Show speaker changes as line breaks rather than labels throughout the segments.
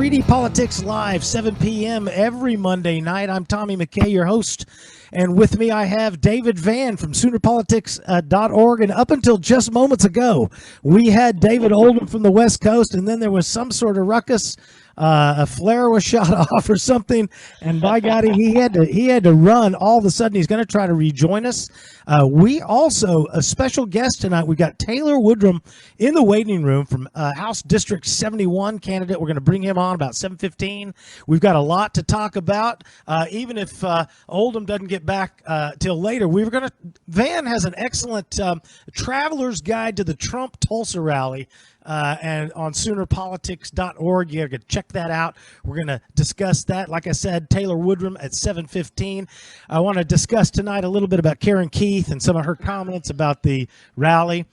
3D Politics Live, 7 p.m. every Monday night. I'm Tommy McKay, your host, and with me I have David Vann from SoonerPolitics.org. And up until just moments ago, we had David Oldham from the West Coast, and then there was some sort of ruckus. A flare was shot off or something, and by God, he had to run. All of a sudden, he's going to try to rejoin us. We also, a special guest tonight, we got Taylor Woodrum in the waiting room from House District 71 candidate. We're going to bring him on about 7:15. We've got a lot to talk about. Even if Oldham doesn't get back till later, Van has an excellent traveler's guide to the Trump Tulsa rally. And on SoonerPolitics.org, you got to check that out. We're going to discuss that. Like I said, Taylor Woodrum at 7:15. I want to discuss tonight a little bit about Karen Keith and some of her comments about the rally.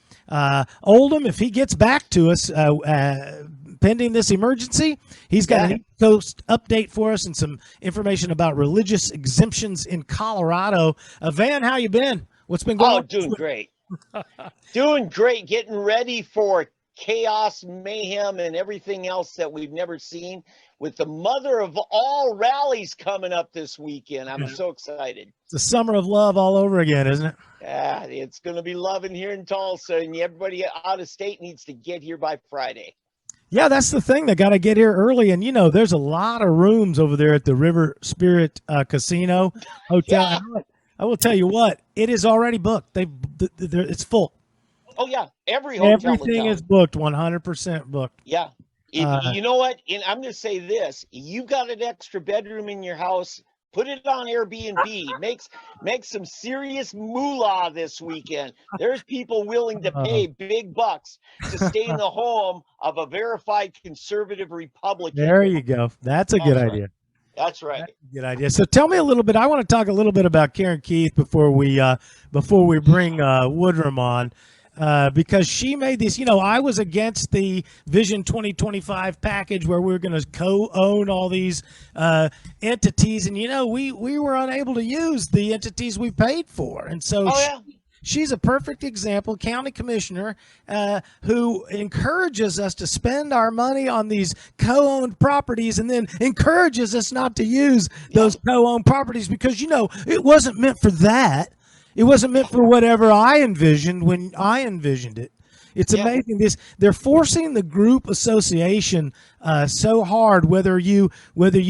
Oldham, if he gets back to us pending this emergency, he's got an East Coast update for us and some information about religious exemptions in Colorado. Van, how you been? What's been going on?
Oh, doing great. Doing great. Getting ready for chaos, mayhem, and everything else that we've never seen with the mother of all rallies coming up this weekend. I'm so excited.
It's a summer of love all over again, isn't it?
Yeah, it's going to be loving here in Tulsa, and everybody out of state needs to get here by Friday.
Yeah, that's the thing. They got to get here early. And, you know, there's a lot of rooms over there at the River Spirit Casino Hotel.
Yeah.
I will tell you what, it is already booked. It's full.
Oh, yeah. Everything
is booked, 100% booked.
Yeah. You know what? And I'm going to say this. You got an extra bedroom in your house. Put it on Airbnb. Make some serious moolah this weekend. There's people willing to pay big bucks to stay in the home of a verified conservative Republican.
There you go. That's a good idea.
That's right.
That's a good idea. So tell me a little bit. I want to talk a little bit about Karen Keith before we bring Woodrum on. Because she made this, I was against the Vision 2025 package where we were going to co-own all these entities. And, we were unable to use the entities we paid for. And so she's a perfect example, county commissioner, who encourages us to spend our money on these co-owned properties and then encourages us not to use those co-owned properties because, it wasn't meant for that. It wasn't meant for whatever I envisioned when I envisioned it. It's amazing. They're forcing the group association so hard, whether you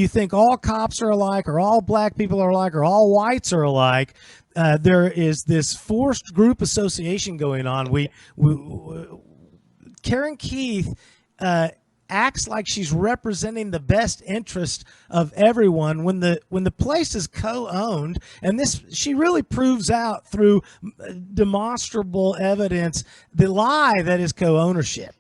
think all cops are alike or all black people are alike or all whites are alike. There is this forced group association going on. Karen Keith acts like she's representing the best interest of everyone when the place is co-owned, and she really proves out through demonstrable evidence the lie that is co-ownership.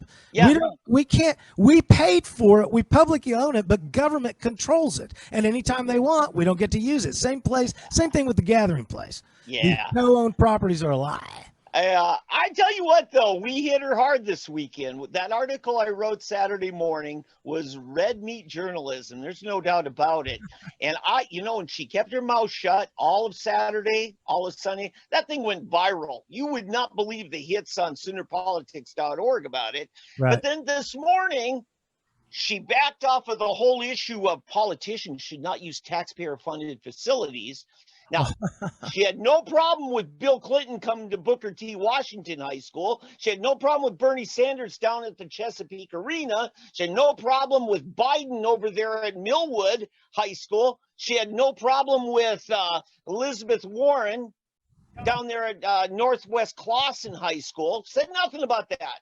We paid for it, we publicly own it, but government controls it, and anytime they want, we don't get to use it. Same thing with the gathering place. These co-owned properties are a lie.
I tell you what, though, we hit her hard this weekend. That article I wrote Saturday morning was red meat journalism. There's no doubt about it. And and she kept her mouth shut all of Saturday, all of Sunday. That thing went viral. You would not believe the hits on SoonerPolitics.org about it. Right. But then this morning, she backed off of the whole issue of politicians should not use taxpayer-funded facilities. Now, she had no problem with Bill Clinton coming to Booker T. Washington High School. She had no problem with Bernie Sanders down at the Chesapeake Arena. She had no problem with Biden over there at Millwood High School. She had no problem with Elizabeth Warren down there at Northwest Clawson High School. Said nothing about that.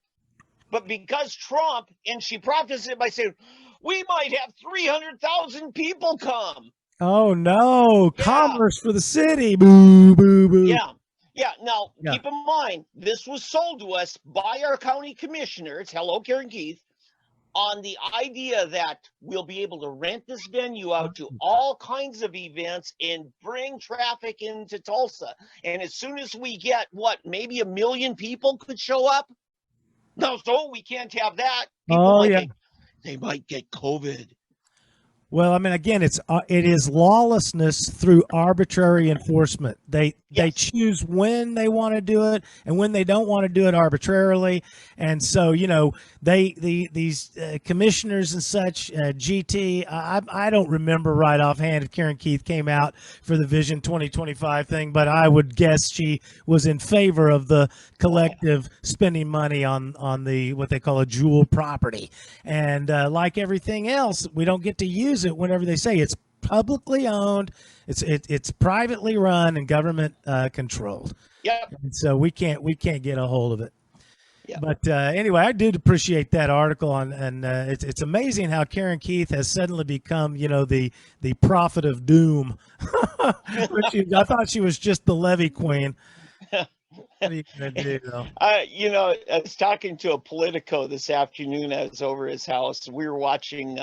But because Trump, and she prefaced it by saying, we might have 300,000 people come.
Oh, no. Commerce for the city. Boo, boo, boo.
Yeah. Now, keep in mind, this was sold to us by our county commissioners, hello, Karen Keith, on the idea that we'll be able to rent this venue out to all kinds of events and bring traffic into Tulsa. And as soon as we get, maybe 1 million people could show up? No, so we can't have that. People they might get COVID.
Well, I mean, again, it is lawlessness through arbitrary enforcement. They
Yes.
choose when they want to do it and when they don't want to do it arbitrarily. And so, these commissioners and such, GT. I don't remember right offhand if Karen Keith came out for the Vision 2025 thing, but I would guess she was in favor of the collective spending money on the what they call a jewel property. And like everything else, we don't get to use it whenever they say it's publicly owned, it's privately run and government controlled.
Yep.
And so we can't get a hold of it.
Yep.
But anyway, I did appreciate that article and it's amazing how Karen Keith has suddenly become, the prophet of doom. I thought she was just the levee queen. What are you gonna do, though?
I was talking to a Politico this afternoon. I was over his house. We were watching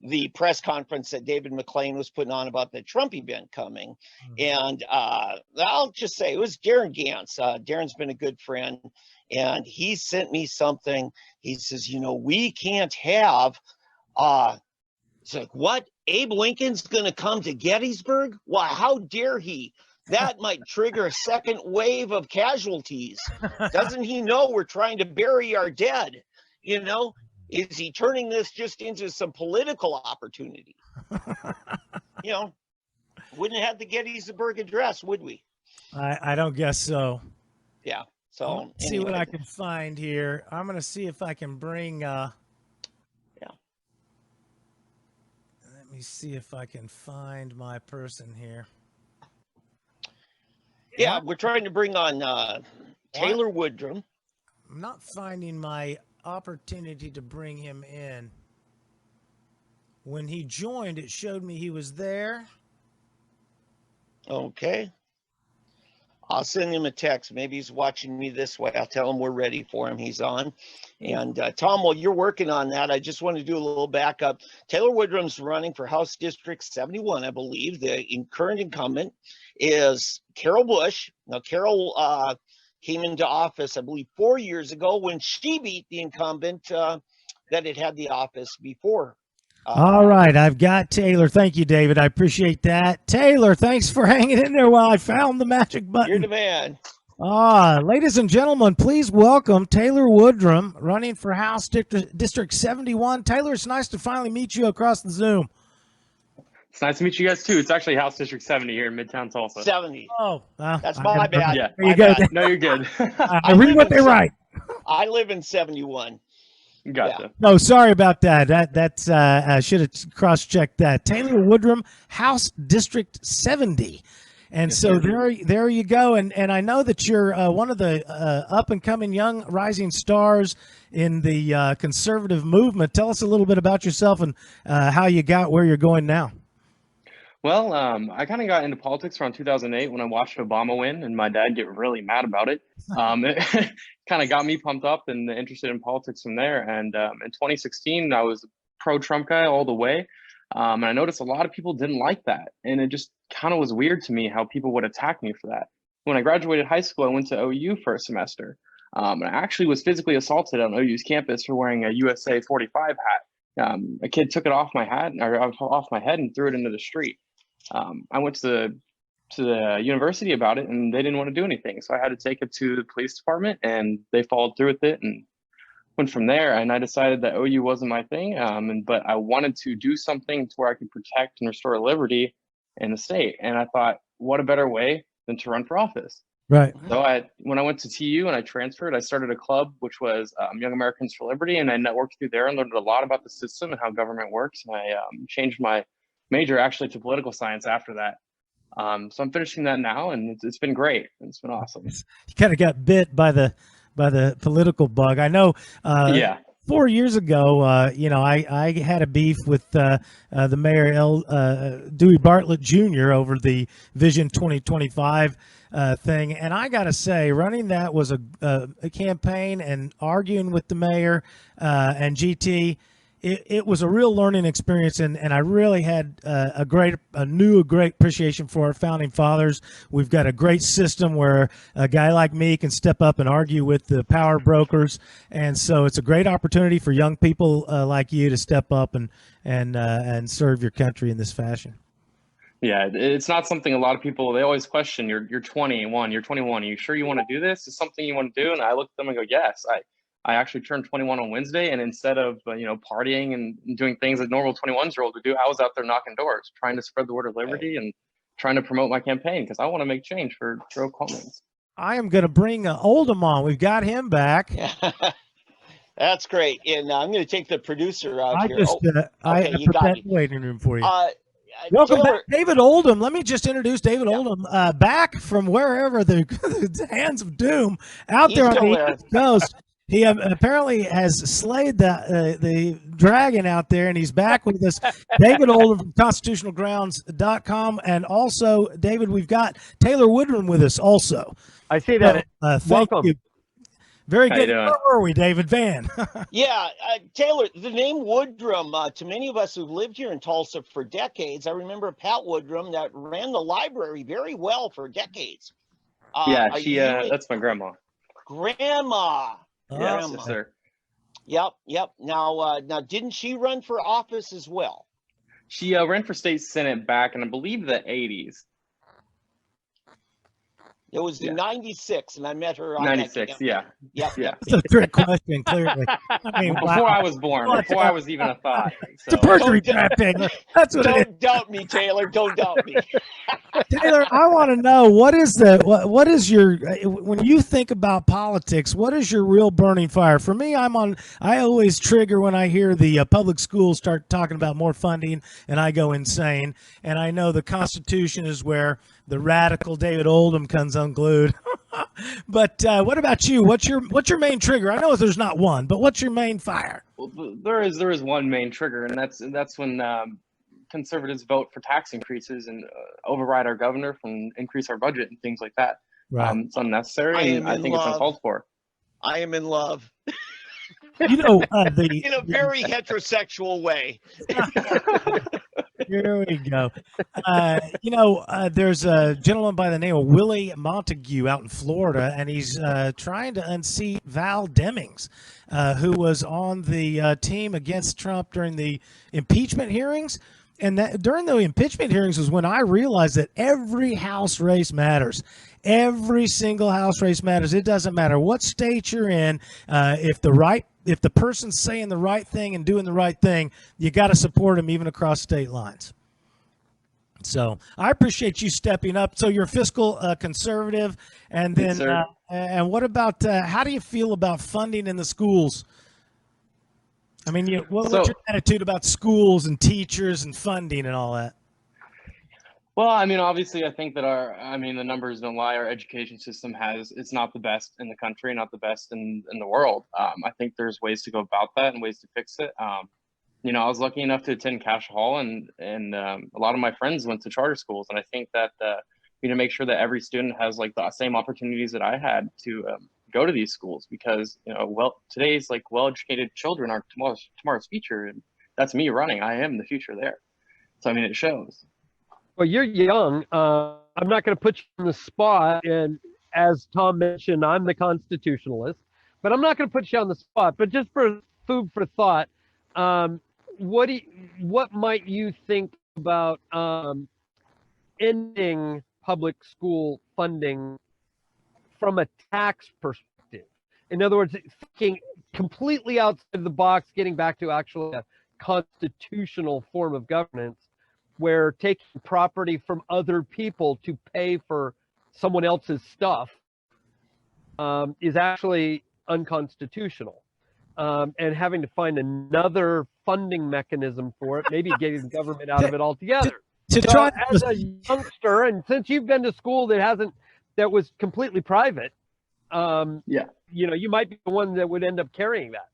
the press conference that David McClain was putting on about the Trump event coming. And I'll just say it was Darren Gantz. Darren's been a good friend. And he sent me something. He says, we can't have, it's like, what? Abe Lincoln's going to come to Gettysburg? Why, how dare he? That might trigger a second wave of casualties. Doesn't he know we're trying to bury our dead? Is he turning this just into some political opportunity? Wouldn't have the Gettysburg Address, would we?
I don't guess so.
Yeah. So
Let's see what I can find here. I'm going to see if I can bring.
Yeah.
Let me see if I can find my person here.
Yeah, we're trying to bring on Taylor Woodrum.
I'm not finding my opportunity to bring him in. When he joined, it showed me he was there.
Okay. I'll send him a text. Maybe he's watching me this way. I'll tell him we're ready for him. He's on. And Tom, while you're working on that, I just want to do a little backup. Taylor Woodrum's running for House District 71, I believe. The current incumbent is Carol Bush. Now, Carol came into office, I believe, 4 years ago when she beat the incumbent that had the office before.
All right, I've got Taylor. Thank you, David. I appreciate that. Taylor, thanks for hanging in there while I found the magic button.
You're the man.
Ladies and gentlemen, please welcome Taylor Woodrum, running for House District 71. Taylor, it's nice to finally meet you across the Zoom.
It's nice to meet you guys, too. It's actually House District 70 here in Midtown Tulsa.
70.
Oh,
that's my bad.
Yeah.
There you go.
No, you're good.
I read what they write.
I live in 71.
Gotcha.
Yeah. No, sorry about that. That's I should have cross-checked that. Taylor Woodrum, House District 70. And yes, so there you go. And I know that you're one of the up-and-coming young rising stars in the conservative movement. Tell us a little bit about yourself and how you got where you're going now.
Well, I kind of got into politics around 2008 when I watched Obama win, and my dad get really mad about it. It kind of got me pumped up and interested in politics from there. And in 2016, I was a pro-Trump guy all the way. And I noticed a lot of people didn't like that. And it just kind of was weird to me how people would attack me for that. When I graduated high school, I went to OU for a semester. And I actually was physically assaulted on OU's campus for wearing a USA 45 hat. A kid took it off my head and threw it into the street. I went to the university about it, and they didn't want to do anything. So I had to take it to the police department, and they followed through with it and went from there. And I decided that OU wasn't my thing, but I wanted to do something to where I could protect and restore liberty in the state. And I thought, what a better way than to run for office?
Right.
So when I went to TU and I transferred, I started a club, which was Young Americans for Liberty, and I networked through there and learned a lot about the system and how government works. And I changed my major actually to political science after that. So I'm finishing that now, and it's been great. It's been awesome.
You kind of got bit by the political bug. I know.
Yeah.
4 years ago, I had a beef with the mayor, Dewey Bartlett Jr. over the Vision 2025 thing. And I got to say, running that was a campaign and arguing with the mayor and GT. it was a real learning experience, and I really had a great appreciation for our founding fathers. We've got a great system where a guy like me can step up and argue with the power brokers, and so it's a great opportunity for young people like you to step up and serve your country in this fashion.
Yeah, it's not something a lot of people, they always question. You're 21, you're 21. Are you sure you want to do this? Is something you want to do? And I look at them and go, yes. I actually turned 21 on Wednesday, and instead of partying and doing things that normal 21-year-old would do, I was out there knocking doors, trying to spread the word of liberty and trying to promote my campaign because I want to make change for Oklahomans.
I am going to bring Oldham on. We've got him back.
That's great. And I'm going to take the producer out
I
here.
Just,
okay, you got me.
Waiting room for you.
Welcome
back, David Oldham. Let me just introduce David Oldham, back from wherever the hands of doom out there on the East Coast. He apparently has slayed the dragon out there, and he's back with us. David Oldham from constitutionalgrounds.com. And also, David, we've got Taylor Woodrum with us also.
I see that.
Thank you. Very good.
Where
were we, David Van?
Yeah, Taylor, the name Woodrum, to many of us who've lived here in Tulsa for decades, I remember Pat Woodrum that ran the library very well for decades.
Yeah, that's my grandma.
Grandma.
Yes, sir.
Yep. Now, didn't she run for office as well?
She ran for state senate back in, I believe, the 80s.
It was in 96, and I met her on
96,
Yep.
It's a trick question, clearly. I mean,
before I was born, before I was even a thought.
It's a perjury trap, Taylor. That's what
Don't doubt me, Taylor. Don't doubt me.
Taylor, I want to know what is your when you think about politics, what is your real burning fire? For me, I always trigger when I hear the public schools start talking about more funding, and I go insane. And I know the Constitution is where the radical David Oldham comes unglued. But what about you? What's your main trigger? I know there's not one, but what's your main fire?
Well, there is one main trigger, and that's when conservatives vote for tax increases and override our governor from increase our budget and things like that.
Right.
It's unnecessary, and I think it's uncalled for.
I am in love.
In
a very heterosexual way.
Here we go. There's a gentleman by the name of Willie Montague out in Florida, and he's trying to unseat Val Demings, who was on the team against Trump during the impeachment hearings. And that during the impeachment hearings was when I realized that every House race matters. Every single House race matters. It doesn't matter what state you're in. If the person's saying the right thing and doing the right thing, you got to support them even across state lines. So I appreciate you stepping up. So you're a fiscal conservative, and then and what about how do you feel about funding in the schools? I mean, what's your attitude about schools and teachers and funding and all that?
Well, I mean, obviously, I think that the numbers don't lie. Our education system it's not the best in the country, not the best in the world. I think there's ways to go about that and ways to fix it. I was lucky enough to attend Cash Hall, and a lot of my friends went to charter schools. And I think that we need to make sure that every student has like the same opportunities that I had to go to these schools, because today's well-educated children are tomorrow's future, and that's me running. I am the future there. So I mean, it shows.
Well, you're young. I'm not going to put you on the spot, and as Tom mentioned, I'm the constitutionalist, but I'm not going to put you on the spot. But just for food for thought, what might you think about ending public school funding from a tax perspective? In other words, thinking completely outside the box, getting back to actually a constitutional form of governance, where taking property from other people to pay for someone else's stuff is actually unconstitutional. And having to find another funding mechanism for it, maybe getting government out of it altogether. As a youngster, and since you've been to school that was completely private, you might be the one that would end up carrying that.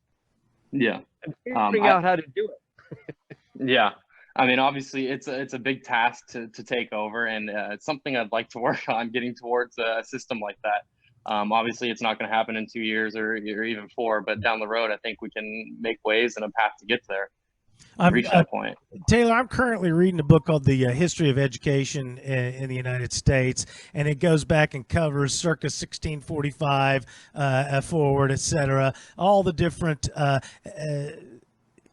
Yeah.
And figuring out how to do it.
Yeah. I mean, obviously, it's a big task to take over, and it's something I'd like to work on, getting towards a system like that. Obviously, it's not going to happen in 2 years or even 4, but down the road, I think we can make ways and a path to get there. Reach that point.
Taylor, I'm currently reading a book called The History of Education in the United States, and it goes back and covers circa 1645 forward, et cetera, all the different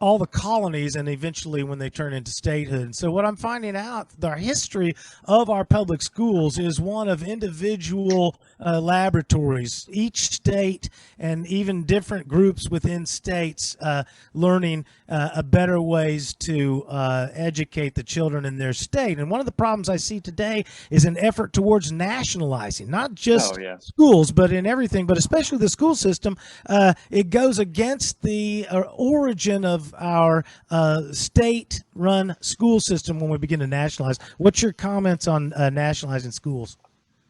all the colonies, and eventually when they turn into statehood. And so what I'm finding out, the history of our public schools is one of individual laboratories, each state and even different groups within states learning better ways to educate the children in their state. And one of the problems I see today is an effort towards nationalizing, not just schools, but in everything, but especially the school system. It goes against the origin of our state-run school system when we begin to nationalize. What's your comments on nationalizing schools?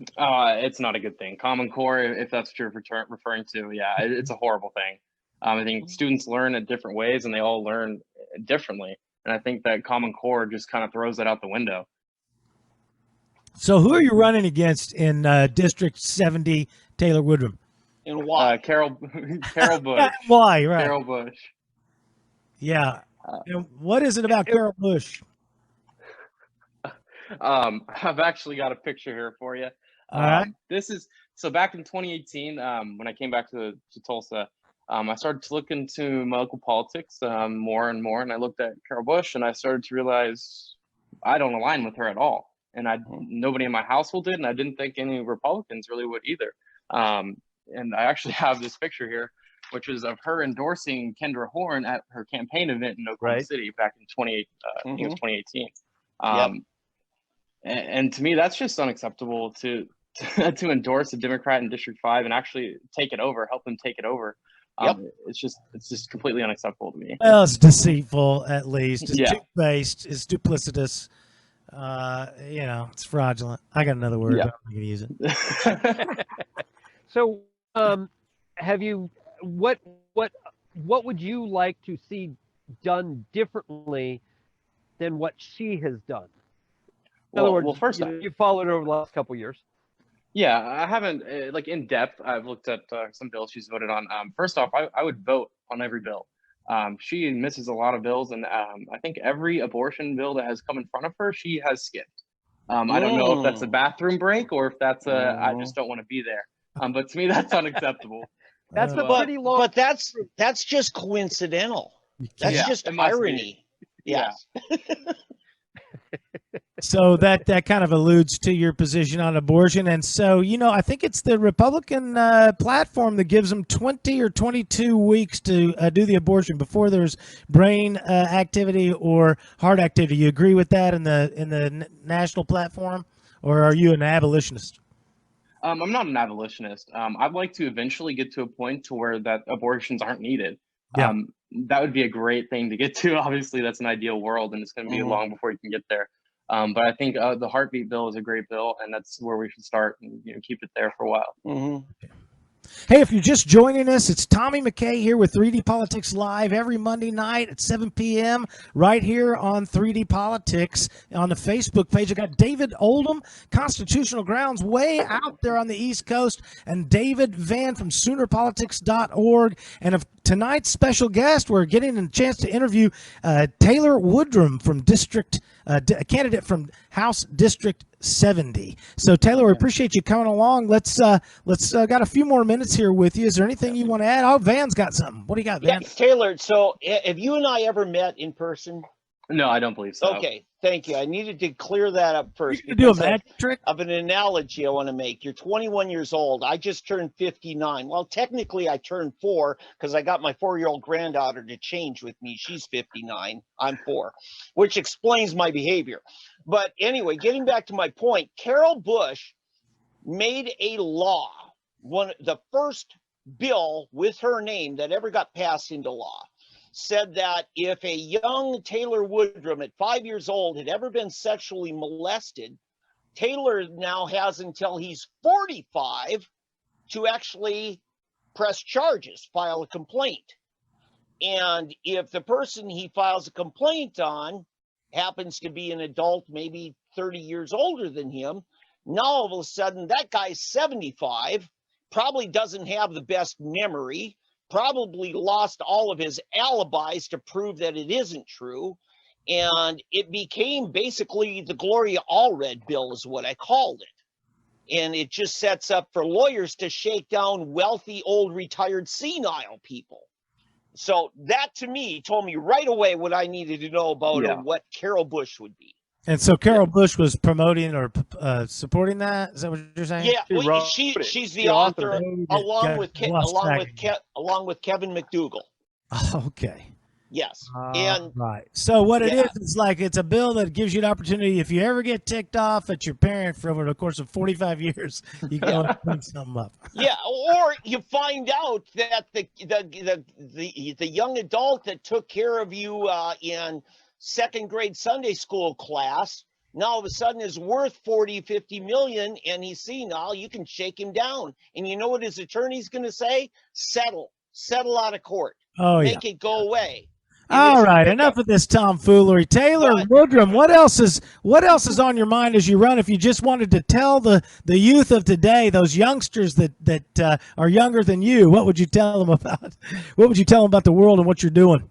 It's not a good thing. Common Core, if that's what you're referring to, yeah, it's a horrible thing. I think students learn in different ways, and they all learn differently. And I think that Common Core just kind of throws that out the window.
So who are you running against in District 70, Taylor Woodrum?
And why?
Carol Bush.
Why, right?
Carol Bush.
Yeah. And what is it about Carol Bush?
I've actually got a picture here for you.
All right.
This is, so back in 2018, when I came back to Tulsa, I started to look into my local politics more and more, and I looked at Carol Bush, and I started to realize I don't align with her at all. And nobody in my household did, and I didn't think any Republicans really would either. And I actually have this picture here, which is of her endorsing Kendra Horn at her campaign event in Oklahoma City back in 2018. And to me, that's just unacceptable to endorse a Democrat in District 5 and actually take it over, help them take it over. It's just completely unacceptable to me.
Well, it's deceitful, at least. It's two-faced. It's duplicitous. It's fraudulent. I got another word, but I'm not going to use it.
So, have you? What would you like to see done differently than what she has done? In other words,
first,
you followed her over the last couple of years.
Yeah, I haven't in depth. I've looked at some bills she's voted on. First off, I would vote on every bill. She misses a lot of bills, and I think every abortion bill that has come in front of her, she has skipped. I don't know if that's a bathroom break or if that's I just don't want to be there. But to me, that's unacceptable.
That's a pretty long.
But that's just coincidental. That's just irony.
Yeah.
So that kind of alludes to your position on abortion. And so, I think it's the Republican platform that gives them 20 or 22 weeks to do the abortion before there's brain activity or heart activity. You agree with that in the national platform, or are you an abolitionist?
I'm not an abolitionist. I'd like to eventually get to a point to where that abortions aren't needed.
Yeah.
That would be a great thing to get to. Obviously, that's an ideal world, and it's going to be long before you can get there. But I think the heartbeat bill is a great bill, and that's where we should start and keep it there for a while.
Hey, if you're just joining us, it's Tommy McKay here with 3D Politics Live every Monday night at 7 p.m. right here on 3D Politics on the Facebook page. I got David Oldham, Constitutional Grounds, way out there on the East Coast, and David Van from SoonerPolitics.org. And of tonight's special guest, we're getting a chance to interview Taylor Woodrum from a candidate from House District 70. So Taylor, we appreciate you coming along. Let's got a few more minutes here with you. Is there anything you want to add? Oh, Van's got something. What do you got, Van?
Yeah, Taylor, so have you and I ever met in person?
No, I don't believe so.
Okay, thank you. I needed to clear that up first.
You do a magic trick?
Of an analogy I want to make. You're 21 years old. I just turned 59. Well, technically I turned 4 because I got my 4-year-old granddaughter to change with me. She's 59. I'm 4, which explains my behavior. But anyway, getting back to my point, Carol Bush made a law, the first bill with her name that ever got passed into law, said that if a young Taylor Woodrum at 5 years old had ever been sexually molested, Taylor now has until he's 45 to actually press charges, file a complaint. And if the person he files a complaint on happens to be an adult, maybe 30 years older than him, now all of a sudden that guy's 75 probably doesn't have the best memory, probably lost all of his alibis to prove that it isn't true. And it became basically the Gloria Allred bill is what I called it. And it just sets up for lawyers to shake down wealthy, old, retired, senile people. So that to me told me right away what I needed to know about or what Carol Bush would be.
And so Carol Bush was promoting or supporting that. Is that what you're saying?
Yeah, well, she's the author along with Kevin McDougal.
Okay.
Yes. And
right. So what it is like it's a bill that gives you an opportunity if you ever get ticked off at your parent for over the course of 45 years, you go and bring something up.
Yeah, or you find out that the young adult that took care of you in second grade Sunday school class now all of a sudden is worth 40, 50 million, and he's senile. You can shake him down. And you know what his attorney's going to say? Settle out of court. Make it go away.
All right, enough of this tomfoolery. Taylor Woodrum, what else is on your mind as you run? If you just wanted to tell the youth of today, those youngsters that are younger than you, what would you tell them about? What would you tell them about the world and what you're doing?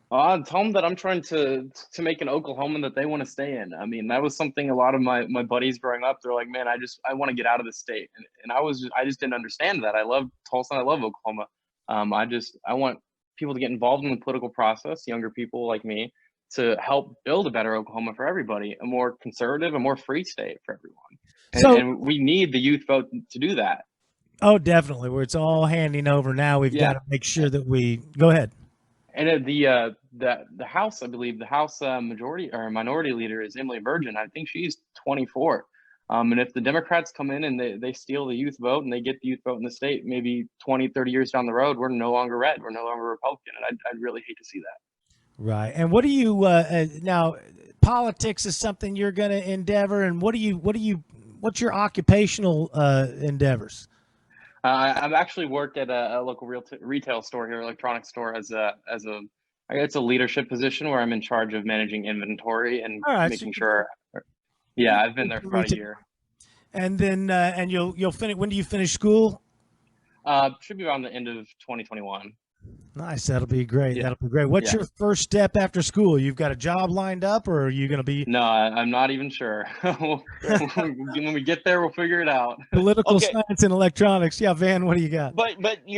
Tell them that I'm trying to make an Oklahoma that they want to stay in. I mean, that was something a lot of my buddies growing up, they're like, man, I want to get out of the state. And I just didn't understand that. I love Tulsa, I love Oklahoma. I want people to get involved in the political process, younger people like me, to help build a better Oklahoma for everybody, a more conservative, a more free state for everyone. And we need the youth vote to do that.
Oh, definitely. Where it's all handing over now, we've got to make sure that we go ahead.
And the House, I believe, the House majority or minority leader is Emily Virgin. I think she's 24. And if the Democrats come in and they steal the youth vote and they get the youth vote in the state, maybe 20, 30 years down the road, we're no longer red. We're no longer Republican. And I'd really hate to see that.
Right. And what do you now? Politics is something you're going to endeavor. And what's your occupational endeavors?
I've actually worked at a local retail store here, electronics store, it's a leadership position where I'm in charge of managing inventory and making sure. Yeah, I've been there for about a year.
And then and you'll finish. When do you finish school?
Should be around the end of 2021.
Nice. That'll be great. Yeah. That'll be great. What's your first step after school? You've got a job lined up, or are you going to be?
No, I'm not even sure. When we get there, we'll figure it out.
Political science and electronics. Yeah, Van, what do you got?
But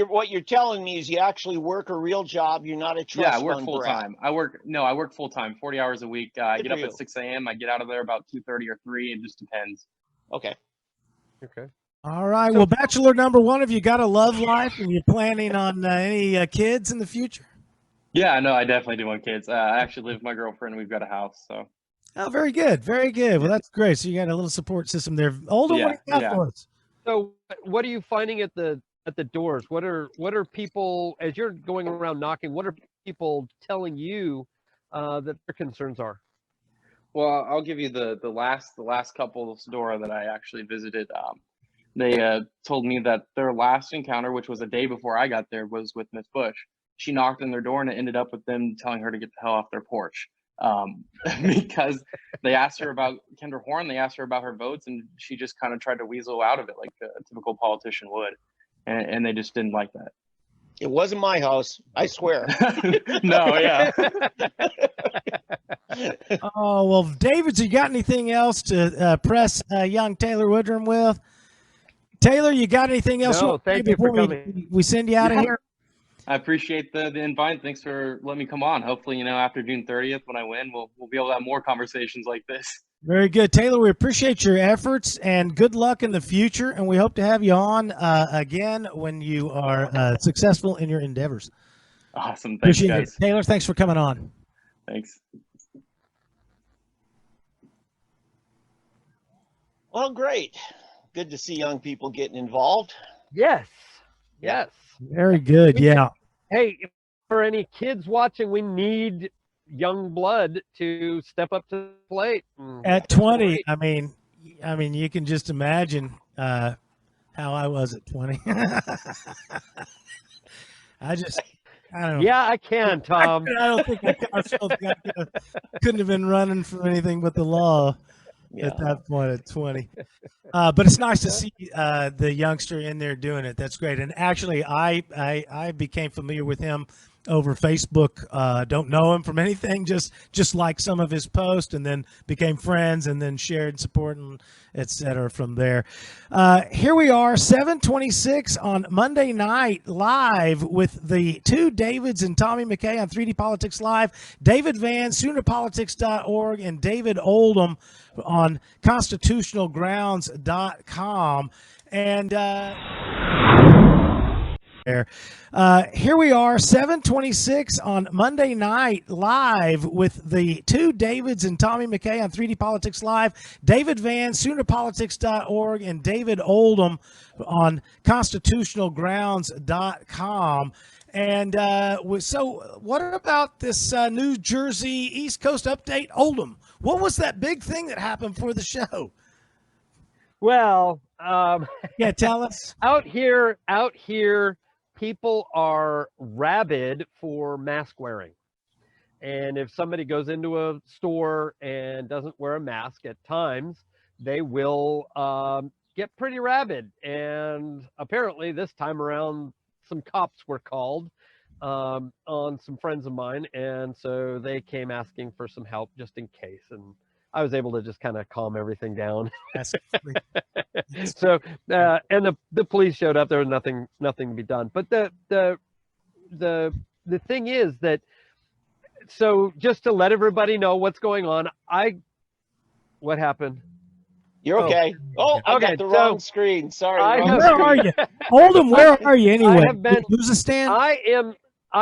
what you're telling me is you actually work a real job. You're not a trust fund.
Yeah, I work full time. I work full time, 40 hours a week. I get up at 6 a.m. I get out of there about 2:30 or 3. It just depends.
Okay.
All right. Well, Bachelor number 1, have you got a love life and you're planning on any kids in the future?
Yeah, no, I definitely do want kids. I actually live with my girlfriend. We've got a house. So.
Oh, very good. Very good. Well, that's great. So you got a little support system there. Oldham, what do you got for us?
So what are you finding at the doors? What are people, as you're going around knocking, what are people telling you that their concerns are?
Well, I'll give you the last couple's door that I actually visited. They told me that their last encounter, which was a day before I got there, was with Miss Bush. She knocked on their door and it ended up with them telling her to get the hell off their porch. Because they asked her about Kendra Horn, they asked her about her votes, and she just kind of tried to weasel out of it like a typical politician would. And they just didn't like that.
It wasn't my house, I swear.
No, yeah.
Oh, well, David, you got anything else to press young Taylor Woodrum with? Taylor, you got anything else?
No, thank you for coming.
We send you out of here.
I appreciate the invite. Thanks for letting me come on. Hopefully, after June 30th, when I win, we'll be able to have more conversations like this.
Very good, Taylor. We appreciate your efforts and good luck in the future. And we hope to have you on again when you are successful in your endeavors.
Awesome. Thanks, guys.
Taylor, thanks for coming on.
Thanks.
Well, great. Good to see young people getting involved.
Yes.
Very good. Yeah.
Hey, for any kids watching, we need young blood to step up to the plate.
At 20, I mean, you can just imagine how I was at 20. I don't know.
Yeah, I can, Tom.
I don't think I couldn't have been running from anything but the law at that point at 20. But it's nice to see the youngster in there doing it. That's great. And actually, I became familiar with him over Facebook. Don't know him from anything, just like some of his posts, and then became friends, and then shared support and etc. from there. Here we are, 7:26 on Monday night, live with the two Davids and Tommy McKay on 3D Politics Live. David Van, SoonerPolitics.org, and David Oldham on constitutionalgrounds.com. And here we are, 7:26 on Monday night, live with the two Davids and Tommy McKay on 3D Politics Live. David Van, SoonerPolitics.org, and David Oldham on constitutionalgrounds.com. And so what about this New Jersey East Coast update? Oldham, what was that big thing that happened for the show?
Well,
yeah, tell us.
Out here, people are rabid for mask wearing. And if somebody goes into a store and doesn't wear a mask at times, they will get pretty rabid. And apparently this time around, some cops were called on some friends of mine. And so they came asking for some help just in case. And I was able to just kind of calm everything down. So, and the police showed up. There was nothing to be done. But the thing is that, so just to let everybody know what's going on, what happened?
You're okay. Oh, I got the wrong screen. Sorry.
Where are you? Oldham, where are you anyway? Who's a stand?
I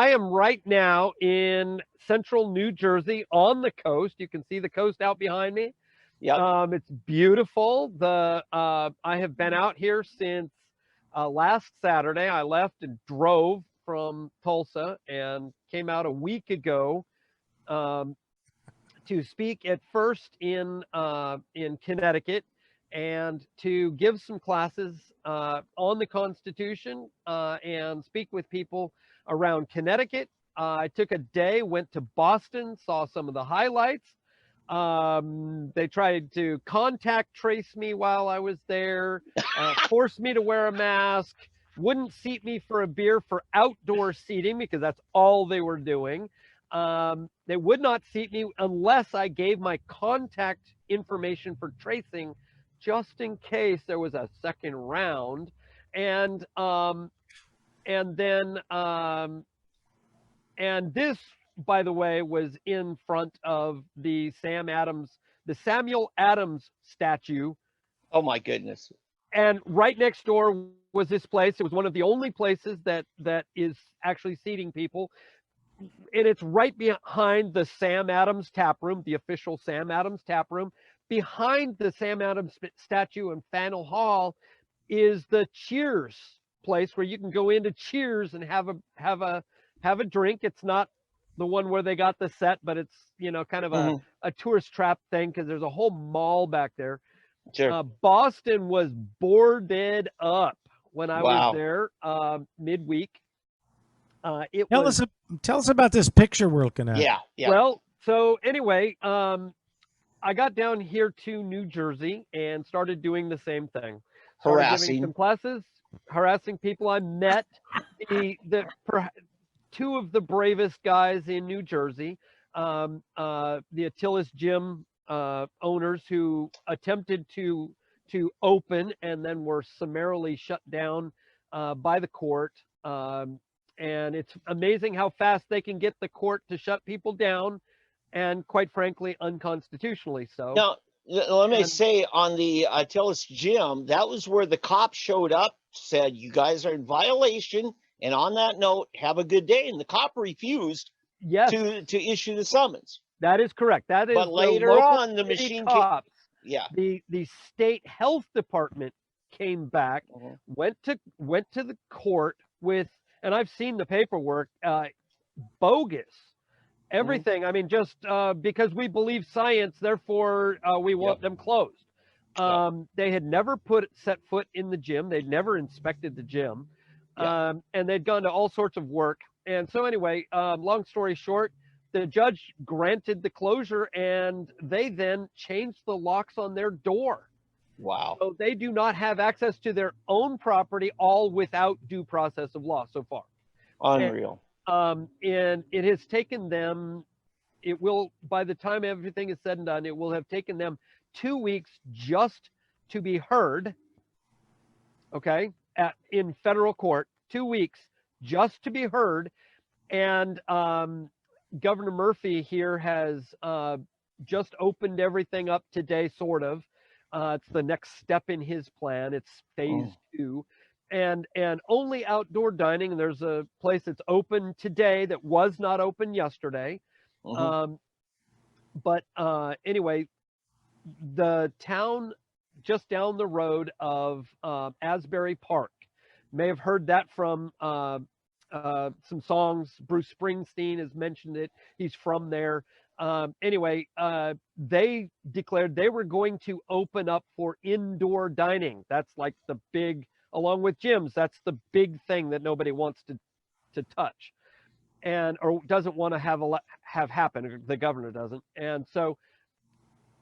am right now in central New Jersey on the coast. You can see the coast out behind me.
Yeah.
It's beautiful. I have been out here since last Saturday. I left and drove from Tulsa and came out a week ago to speak at first in Connecticut and to give some classes on the Constitution and speak with people around Connecticut. I took a day, went to Boston, saw some of the highlights. They tried to contact trace me while I was there, forced me to wear a mask, wouldn't seat me for a beer for outdoor seating because that's all they were doing. They would not seat me unless I gave my contact information for tracing, just in case there was a second round. And this, by the way, was in front of the Samuel Adams statue.
Oh my goodness.
And right next door was this place. It was one of the only places that is actually seating people. And it's right behind the Sam Adams tap room, the official Sam Adams tap room. Behind the Sam Adams statue in Faneuil Hall is the Cheers place where you can go into Cheers and have a drink. It's not the one where they got the set, but it's, kind of a tourist trap thing because there's a whole mall back there.
Sure.
Boston was boarded up when I was there midweek.
Tell us about this picture we're looking at.
Yeah.
Well, so anyway, I got down here to New Jersey and started doing the same thing.
Harassing
some classes, harassing people. I met two of the bravest guys in New Jersey, the Attila's Gym owners who attempted to open and then were summarily shut down by the court. And it's amazing how fast they can get the court to shut people down, and quite frankly, unconstitutionally so.
Now, let me say on the Attila's Gym, that was where the cops showed up, said, you guys are in violation. And on that note, have a good day. And the cop refused to issue the summons.
That is correct. That is.
But later on, the machine
cops,
the
state health department came back, went to the court with, and I've seen the paperwork, bogus. Everything. I mean, just because we believe science, therefore we want them closed. They had never set foot in the gym. They'd never inspected the gym. And they'd gone to all sorts of work. And so anyway, long story short, the judge granted the closure, and they then changed the locks on their door.
Wow.
So they do not have access to their own property, all without due process of law so far.
Unreal.
And it has taken them, it will, by the time everything is said and done, it will have taken them 2 weeks just to be heard, okay, in federal court, 2 weeks just to be heard. And Governor Murphy here has just opened everything up today, sort of. It's the next step in his plan. It's phase 2. And only outdoor dining. And there's a place that's open today that was not open yesterday. But anyway, the town just down the road of Asbury Park, may have heard that from some songs. Bruce Springsteen has mentioned it. He's from there. Anyway, they declared they were going to open up for indoor dining. That's like the big, along with gyms, that's the big thing that nobody wants to touch, and or doesn't want to have happen. The governor doesn't, and so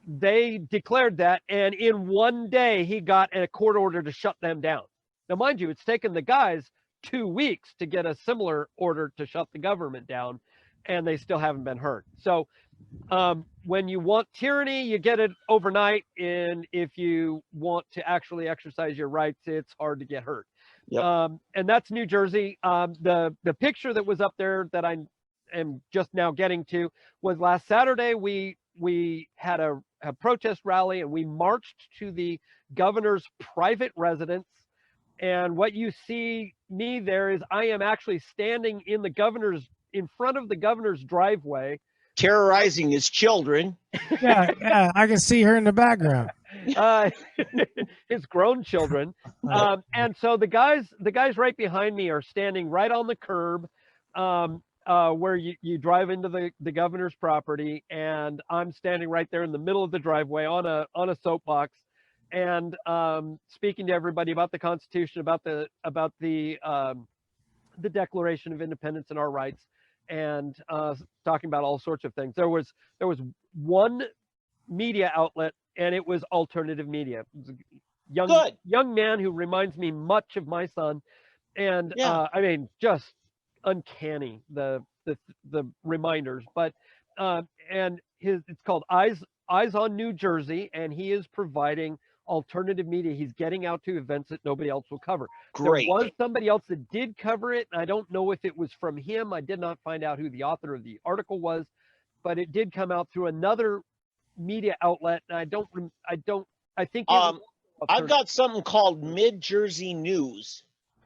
they declared that. And in one day, he got a court order to shut them down. Now, mind you, it's taken the guys 2 weeks to get a similar order to shut the government down, and they still haven't been heard. So when you want tyranny, you get it overnight. And if you want to actually exercise your rights, it's hard to get heard.
Yep.
And that's New Jersey. The picture that was up there that I am just now getting to was last Saturday. We had a protest rally, and we marched to the governor's private residence. And what you see me there is I am actually standing in front of the governor's driveway,
Terrorizing his children.
Yeah, I can see her in the background.
His grown children. And so the guys right behind me are standing right on the curb, where you drive into the governor's property, and I'm standing right there in the middle of the driveway on a soapbox, and speaking to everybody about the Constitution, about the Declaration of Independence and our rights, and talking about all sorts of things. There was one media outlet, and it was alternative media. It was a young man who reminds me much of my son, and I mean, just uncanny the reminders. But and it's called Eyes on New Jersey, and he is providing alternative media. He's getting out to events that nobody else will cover.
Great.
There was somebody else that did cover it, and I don't know if it was from him. I did not find out who the author of the article was, but it did come out through another media outlet. And I think
I've got something called Mid Jersey News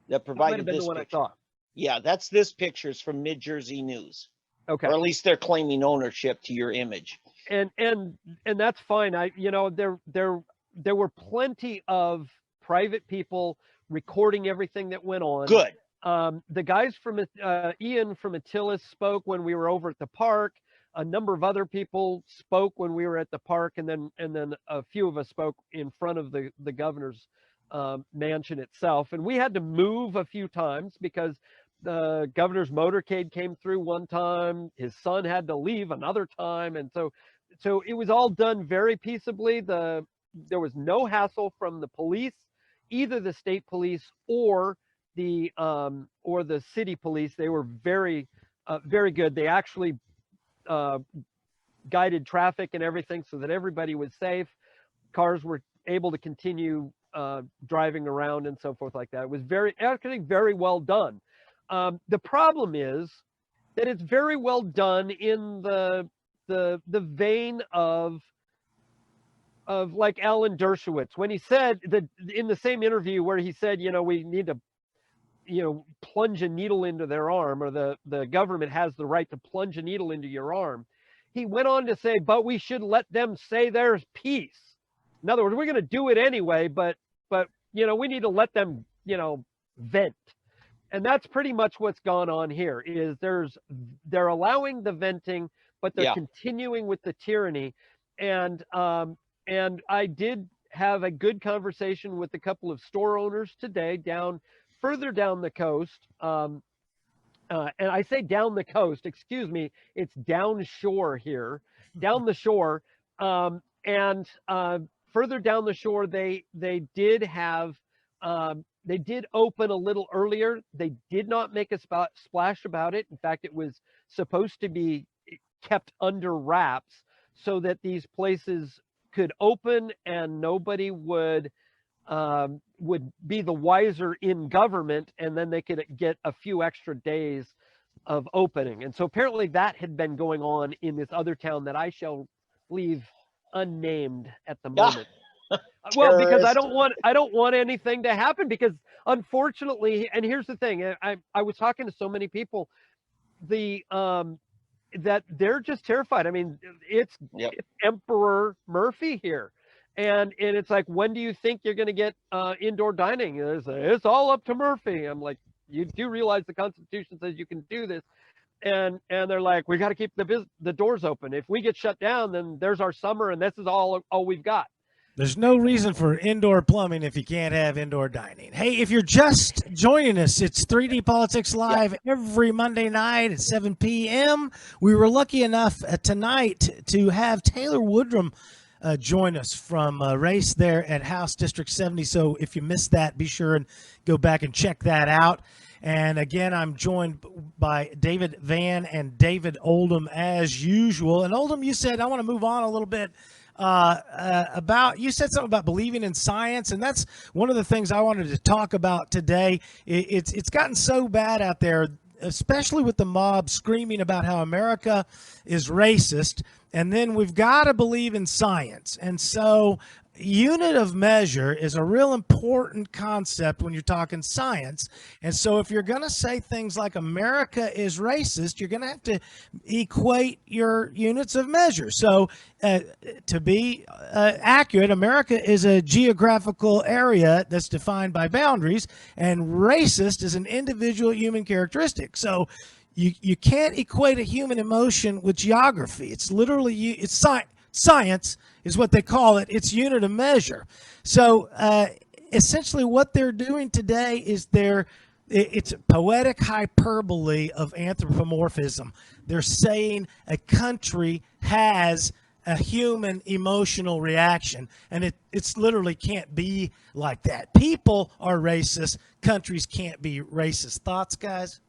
that provided
been
this
the one
picture.
I thought.
Yeah, that's this picture's from Mid Jersey News.
Okay.
Or at least they're claiming ownership to your image.
And that's fine. There were plenty of private people recording everything that went on.
Good.
The guys from Ian from Attilas spoke when we were over at the park. A number of other people spoke when we were at the park, and then a few of us spoke in front of the governor's mansion itself. And we had to move a few times because the governor's motorcade came through one time. His son had to leave another time, and so it was all done very peaceably. There was no hassle from the police, either the state police or the city police. They were very good. They actually guided traffic and everything so that everybody was safe. Cars were able to continue driving around and so forth like that. It was actually very well done. The problem is that it's very well done in the vein of like Alan Dershowitz, when he said that in the same interview where he said, we need to, plunge a needle into their arm, or the government has the right to plunge a needle into your arm. He went on to say, but we should let them say their piece. In other words, we're going to do it anyway, but we need to let them, vent. And that's pretty much what's gone on here. Is they're allowing the venting, but they're continuing with the tyranny. And I did have a good conversation with a couple of store owners today further down the coast. And I say down the coast, excuse me, it's down shore here, down the shore. And further down the shore, they did have they did open a little earlier. They did not make a splash about it. In fact, it was supposed to be kept under wraps so that these places could open and nobody would be the wiser in government, and then they could get a few extra days of opening. And so apparently that had been going on in this other town that I shall leave unnamed at the moment. Well, because I don't want anything to happen, because unfortunately, and here's the thing, I was talking to so many people, that they're just terrified. I mean, it's Emperor Murphy here. And it's like, when do you think you're going to get indoor dining? It's all up to Murphy. I'm like, you do realize the Constitution says you can do this. And they're like, we got to keep the doors open. If we get shut down, then there's our summer, and this is all we've got.
There's no reason for indoor plumbing if you can't have indoor dining. Hey, if you're just joining us, it's 3D Politics Live every Monday night at 7 p.m. We were lucky enough tonight to have Taylor Woodrum join us from a race there at House District 70. So if you missed that, be sure and go back and check that out. And again, I'm joined by David Van and David Oldham as usual. And Oldham, you said, I want to move on a little bit you said something about believing in science, and that's one of the things I wanted to talk about today. It's gotten so bad out there, especially with the mob screaming about how America is racist, and then we've got to believe in science. And so unit of measure is a real important concept when you're talking science. And so if you're going to say things like America is racist, you're going to have to equate your units of measure. So to be accurate, America is a geographical area that's defined by boundaries, and racist is an individual human characteristic. So you can't equate a human emotion with geography. It's literally science is what they call it. It's unit of measure. So essentially what they're doing today is it's poetic hyperbole of anthropomorphism. They're saying a country has a human emotional reaction, and it's literally can't be like that. People are racist. Countries can't be racist. Thoughts, guys?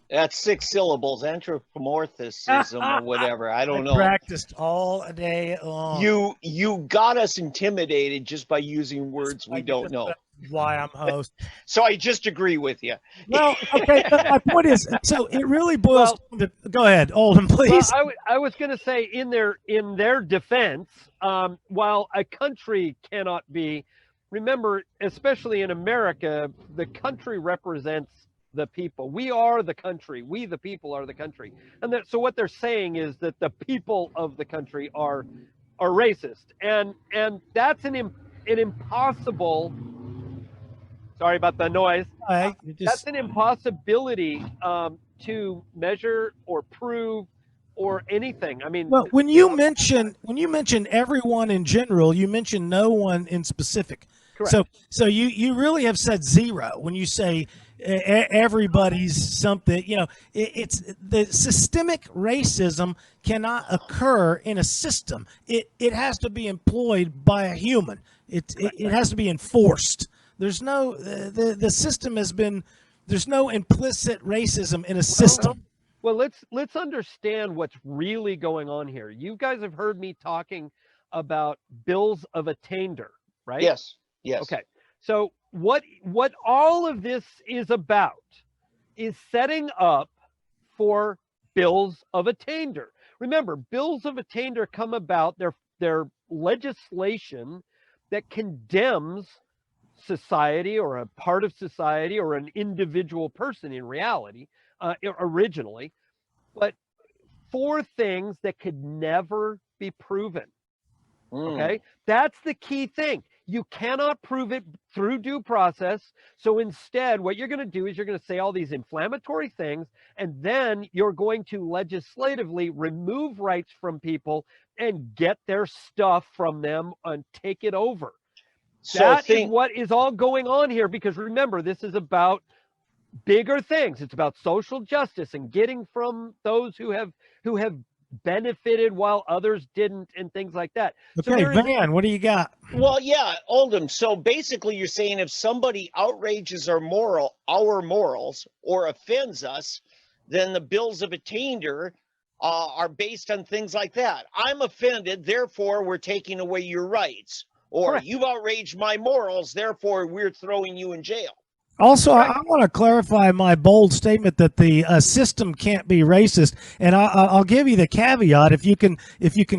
That's 6 syllables, anthropomorphism or whatever. I don't know.
Practiced all day long.
You got us intimidated just by using words we don't know.
That's why I'm host.
So I just agree with you.
Well, okay. My point is, so it really boils down to, go ahead, Oldham, please.
Well, I was going to say, in their defense, while a country cannot be, remember, especially in America, the country represents the people. We are the country. We, the people, are the country. And so what they're saying is that the people of the country are racist, and that's an impossible. Sorry about the noise. That's an impossibility to measure or prove or anything. I mean,
well, when you mention everyone in general, you mention no one in specific.
Correct.
So you really have said zero when you say everybody's something. You know, it's the systemic racism cannot occur in a system. It has to be employed by a human. It has to be enforced. There's no the system has been. There's no implicit racism in a system.
Well, let's understand what's really going on here. You guys have heard me talking about bills of attainder, right?
Yes.
Okay. So what all of this is about is setting up for bills of attainder. Remember, bills of attainder come about, they're legislation that condemns society or a part of society or an individual person in reality, originally, but for things that could never be proven. Okay, that's the key thing. You cannot prove it through due process. So instead, what you're going to do is you're going to say all these inflammatory things, and then you're going to legislatively remove rights from people and get their stuff from them and take it over. So that is what is all going on here, because remember, this is about bigger things. It's about social justice and getting from those who have benefited while others didn't, and things like that. So
Okay,
there is-
Van, what do you got?
Well, yeah, Oldham. So basically, you're saying if somebody outrages our morals, or offends us, then the bills of attainder are based on things like that. I'm offended, therefore we're taking away your rights. Or
Correct.
you've outraged my morals, therefore we're throwing you in jail.
Also,
Right.
I want to clarify my bold statement that the system can't be racist, and I'll give you the caveat: if you can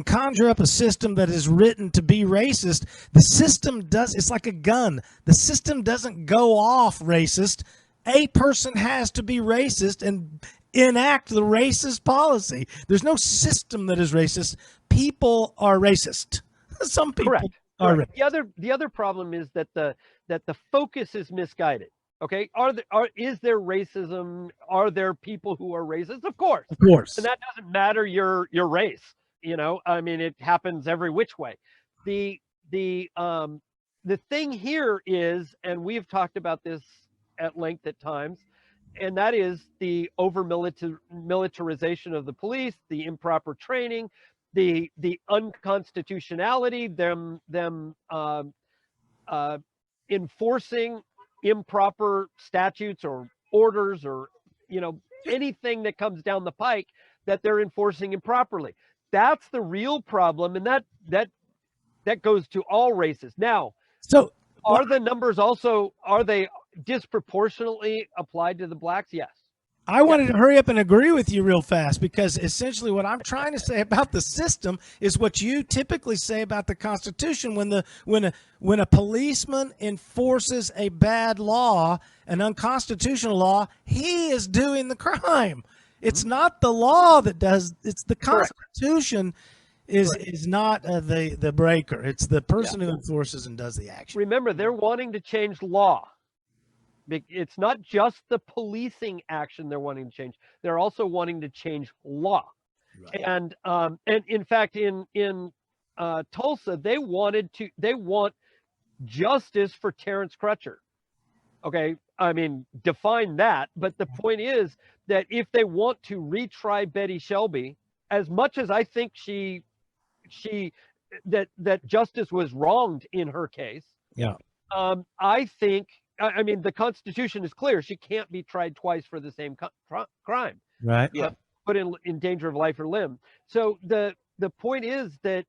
conjure up a system that is written to be racist, the system does. It's like a gun. The system doesn't go off racist. A person has to be racist and enact the racist policy. There's no system that is racist. People are racist. Some people
Correct.
are
Correct.
racist.
The other problem is that the focus is misguided. Okay, is there racism? Are there people who are racist? Of course,
Of course.
and that doesn't matter your race. You know, I mean, it happens every which way. The thing here is, and we've talked about this at length at times, and that is the militarization of the police, the improper training, the unconstitutionality, them enforcing improper statutes or orders, or anything that comes down the pike that they're enforcing improperly. That's the real problem, and that goes to all races. Now,
So
are the numbers also, are they disproportionately applied to the blacks? Yes.
I wanted to hurry up and agree with you real fast, because essentially what I'm trying to say about the system is what you typically say about the Constitution. When a policeman enforces a bad law, an unconstitutional law, he is doing the crime. It's not the law that does. It's the Constitution is not the breaker. It's the person who enforces and does the action.
Remember, they're wanting to change law. It's not just the policing action they're wanting to change. They're also wanting to change law. Right. And in fact, in Tulsa, they want justice for Terrence Crutcher. Okay, I mean, define that. But the point is that if they want to retry Betty Shelby, as much as I think that justice was wronged in her case, I think. I mean, the Constitution is clear. She can't be tried twice for the same crime.
Right.
Yeah.
Put in danger of life or limb. So the point is that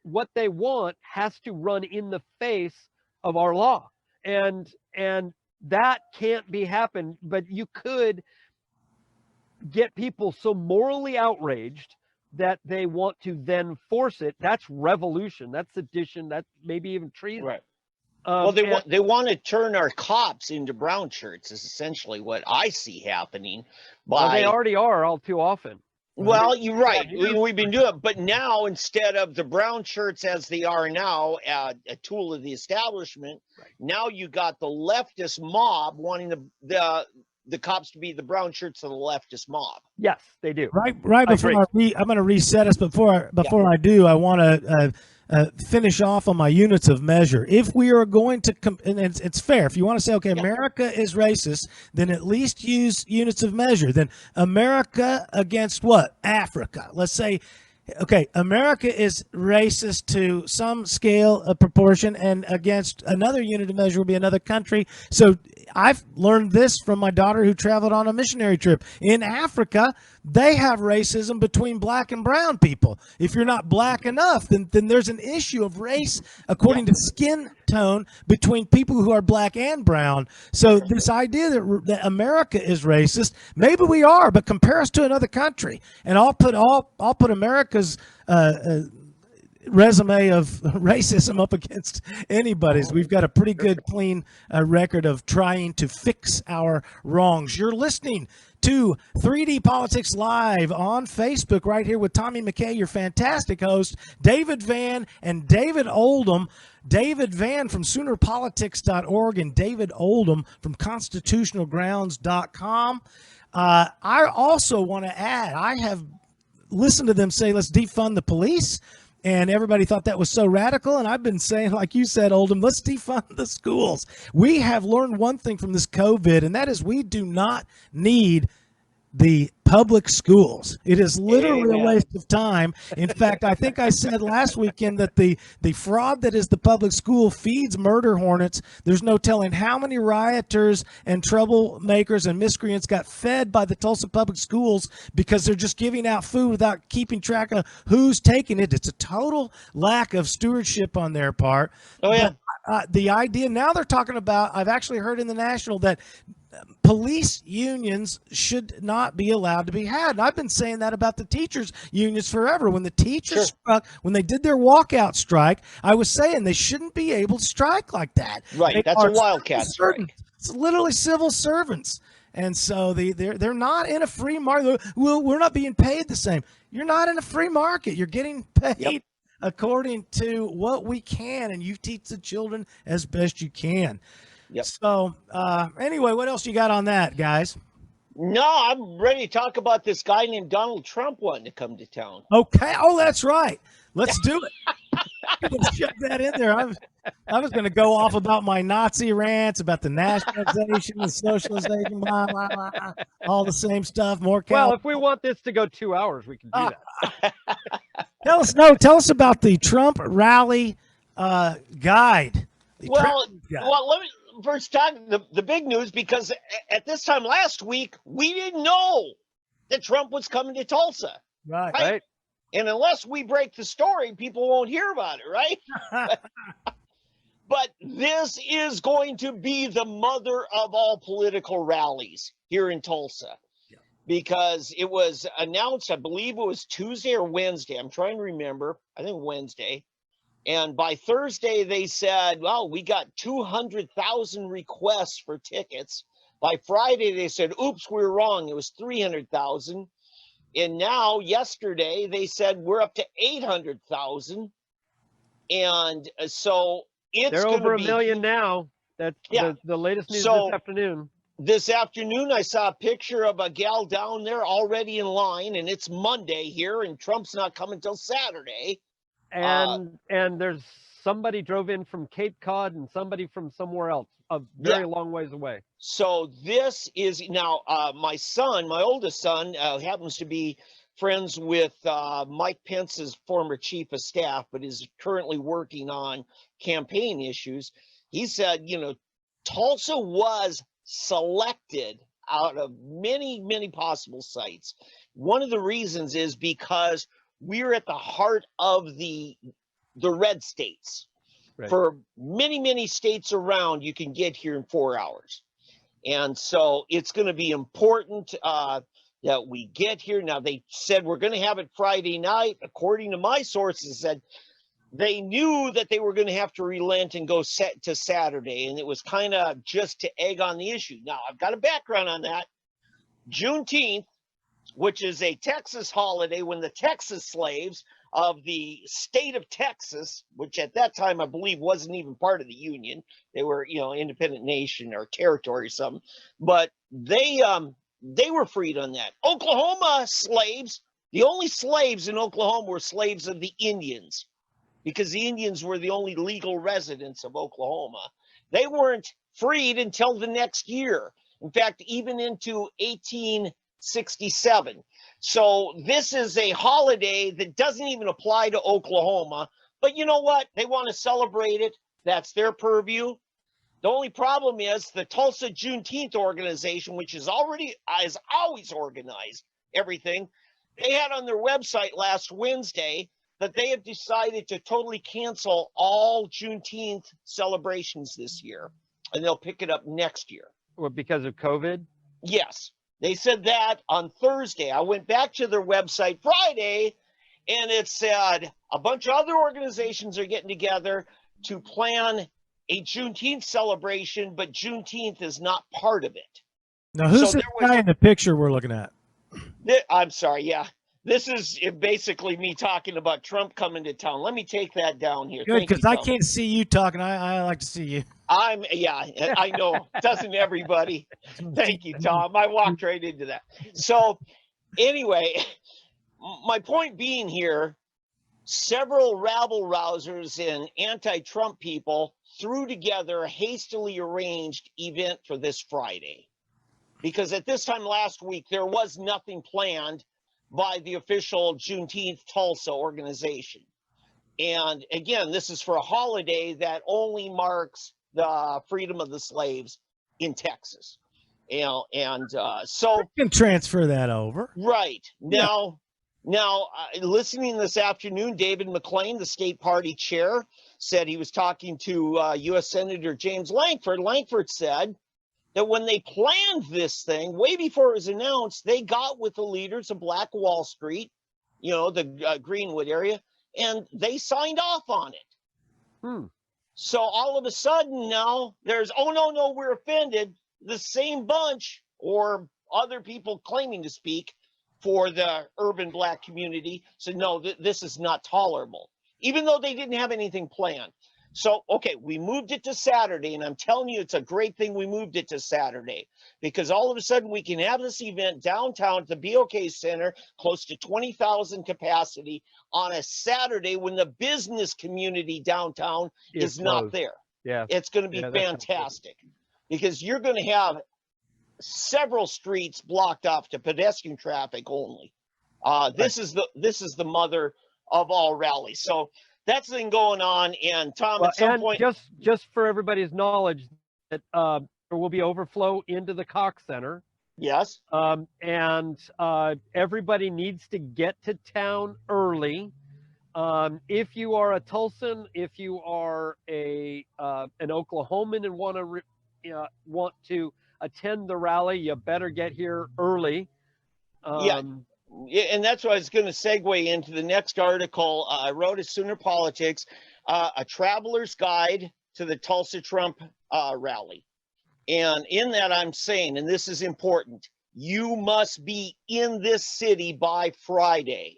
what they want has to run in the face of our law, and that can't be happened. But you could get people so morally outraged that they want to then force it. That's revolution. That's sedition. That's maybe even treason.
Right. Well, they want to turn our cops into brown shirts is essentially what I see happening.
Well, they already are all too often.
Well, you're right. We've been doing it, but now instead of the brown shirts as they are now, a tool of the establishment, now you got the leftist mob wanting the cops to be the brown shirts of the leftist mob.
Yes, they do.
Right before I'm going to reset us. Before I do, I want to finish off on my units of measure. If we are going to, and it's fair, if you want to say, okay, America is racist, then at least use units of measure. Then America against what? Africa. Let's say, okay, America is racist to some scale of proportion, and against another unit of measure will be another country. So I've learned this from my daughter who traveled on a missionary trip. In Africa, they have racism between black and brown people. If you're not black enough, then there's an issue of race according to skin tone between people who are black and brown. So this idea that America is racist, maybe we are, but compare us to another country, and I'll put America's resume of racism up against anybody's. We've got a pretty good, clean record of trying to fix our wrongs. You're listening to 3D Politics Live on Facebook right here with Tommy McKay, your fantastic host, David Van and David Oldham. David Van from SoonerPolitics.org and David Oldham from ConstitutionalGrounds.com. I also want to add, I have listened to them say, let's defund the police. And everybody thought that was so radical. And I've been saying, like you said, Oldham, let's defund the schools. We have learned one thing from this COVID, and that is we do not need the public schools. It is literally
Amen.
a waste of time. In fact, I think I said last weekend that the fraud that is the public school feeds murder hornets. There's no telling how many rioters and troublemakers and miscreants got fed by the Tulsa public schools because they're just giving out food without keeping track of who's taking it. It's a total lack of stewardship on their part.
Oh, yeah.
But, the idea now they're talking about, I've actually heard in the National that police unions should not be allowed to be had. And I've been saying that about the teachers unions forever. When the teachers struck, when they did their walkout strike, I was saying they shouldn't be able to strike like that.
Right.
They
That's
are
a wildcat strike.
It's literally civil servants. And so they're not in a free market. Well, we're not being paid the same. You're not in a free market. You're getting paid according to what we can, and you teach the children as best you can.
Yep.
So anyway, what else you got on that, guys?
No, I'm ready to talk about this guy named Donald Trump wanting to come to town.
Okay. Oh, that's right. Let's do it. Shut that in there. I was going to go off about my Nazi rants about the nationalization, the socialization, blah, blah, blah, all the same stuff. More.
Well, if we want this to go 2 hours, we can do that.
Tell us about the Trump rally guide.
Well, let me first talk the big news, because at this time last week we didn't know that Trump was coming to Tulsa.
Right.
And unless we break the story, people won't hear about it, right? But this is going to be the mother of all political rallies here in Tulsa, because it was announced, I believe it was Tuesday or Wednesday. I'm trying to remember. I think Wednesday. And by Thursday, they said, well, we got 200,000 requests for tickets. By Friday, they said, oops, we were wrong. It was 300,000. And now, yesterday, they said we're up to 800,000. And so
they're over a million now. That's the latest news this afternoon.
This afternoon, I saw a picture of a gal down there already in line, and it's Monday here, and Trump's not coming till Saturday.
And there's somebody drove in from Cape Cod and somebody from somewhere else, a very long ways away.
So this is now my son, my oldest son, happens to be friends with Mike Pence's former chief of staff, but is currently working on campaign issues. He said, Tulsa was selected out of many, many possible sites. One of the reasons is because we're at the heart of the red states. Right. For many, many states around, you can get here in 4 hours. And so it's going to be important that we get here. Now, they said we're going to have it Friday night. According to my sources, said they knew that they were going to have to relent and go to Saturday. And it was kind of just to egg on the issue. Now, I've got a background on that. Juneteenth, which is a Texas holiday when the Texas slaves of the state of Texas, which at that time I believe wasn't even part of the Union, they were, independent nation or territory or something, but they were freed on that. Oklahoma slaves, the only slaves in Oklahoma were slaves of the Indians, because the Indians were the only legal residents of Oklahoma. They weren't freed until the next year. In fact, even into 1867. So this is a holiday that doesn't even apply to Oklahoma. But you know what? They want to celebrate it. That's their purview. The only problem is the Tulsa Juneteenth organization, which has always organized everything. They had on their website last Wednesday that they have decided to totally cancel all Juneteenth celebrations this year, and they'll pick it up next year.
Well, because of COVID?
Yes. They said that on Thursday. I went back to their website Friday, and it said a bunch of other organizations are getting together to plan a Juneteenth celebration, but Juneteenth is not part of it.
Now, who's the guy in the picture we're looking at?
I'm sorry, yeah. This is basically me talking about Trump coming to town. Let me take that down here.
Good, because I can't see you talking. I like to see you.
I know. Doesn't everybody? Thank you, Tom. I walked right into that. So anyway, my point being here, several rabble-rousers and anti-Trump people threw together a hastily arranged event for this Friday. because at this time last week, there was nothing planned by the official Juneteenth Tulsa organization. And again, this is for a holiday that only marks the freedom of the slaves in Texas. You know, and so
You can transfer that over.
right now, listening this afternoon, David McClain, the state party chair, said he was talking to U.S. Senator James Lankford. Lankford said that when they planned this thing, way before it was announced, they got with the leaders of Black Wall Street, you know, the Greenwood area, and they signed off on it. So all of a sudden now there's, oh, no, we're offended. The same bunch or other people claiming to speak for the urban Black community said, no, this is not tolerable, even though they didn't have anything planned. So, okay, we moved it to Saturday, and I'm telling you, it's a great thing we moved it to Saturday, because all of a sudden we can have this event downtown at the BOK Center, close to 20,000 capacity on a Saturday when the business community downtown is not there.
Yeah,
it's going to be fantastic, because you're going to have several streets blocked off to pedestrian traffic only. This is the mother of all rallies. So that's the thing going on. And Tom, at some point,
just for everybody's knowledge, that there will be overflow into the Cox Center.
Yes.
And everybody needs to get to town early. If you are a Tulsan, if you are an Oklahoman and want to attend the rally, you better get here early.
And that's what I was going to segue into the next article I wrote at Sooner Politics, a traveler's guide to the Tulsa Trump rally. And in that I'm saying, and this is important, you must be in this city by Friday,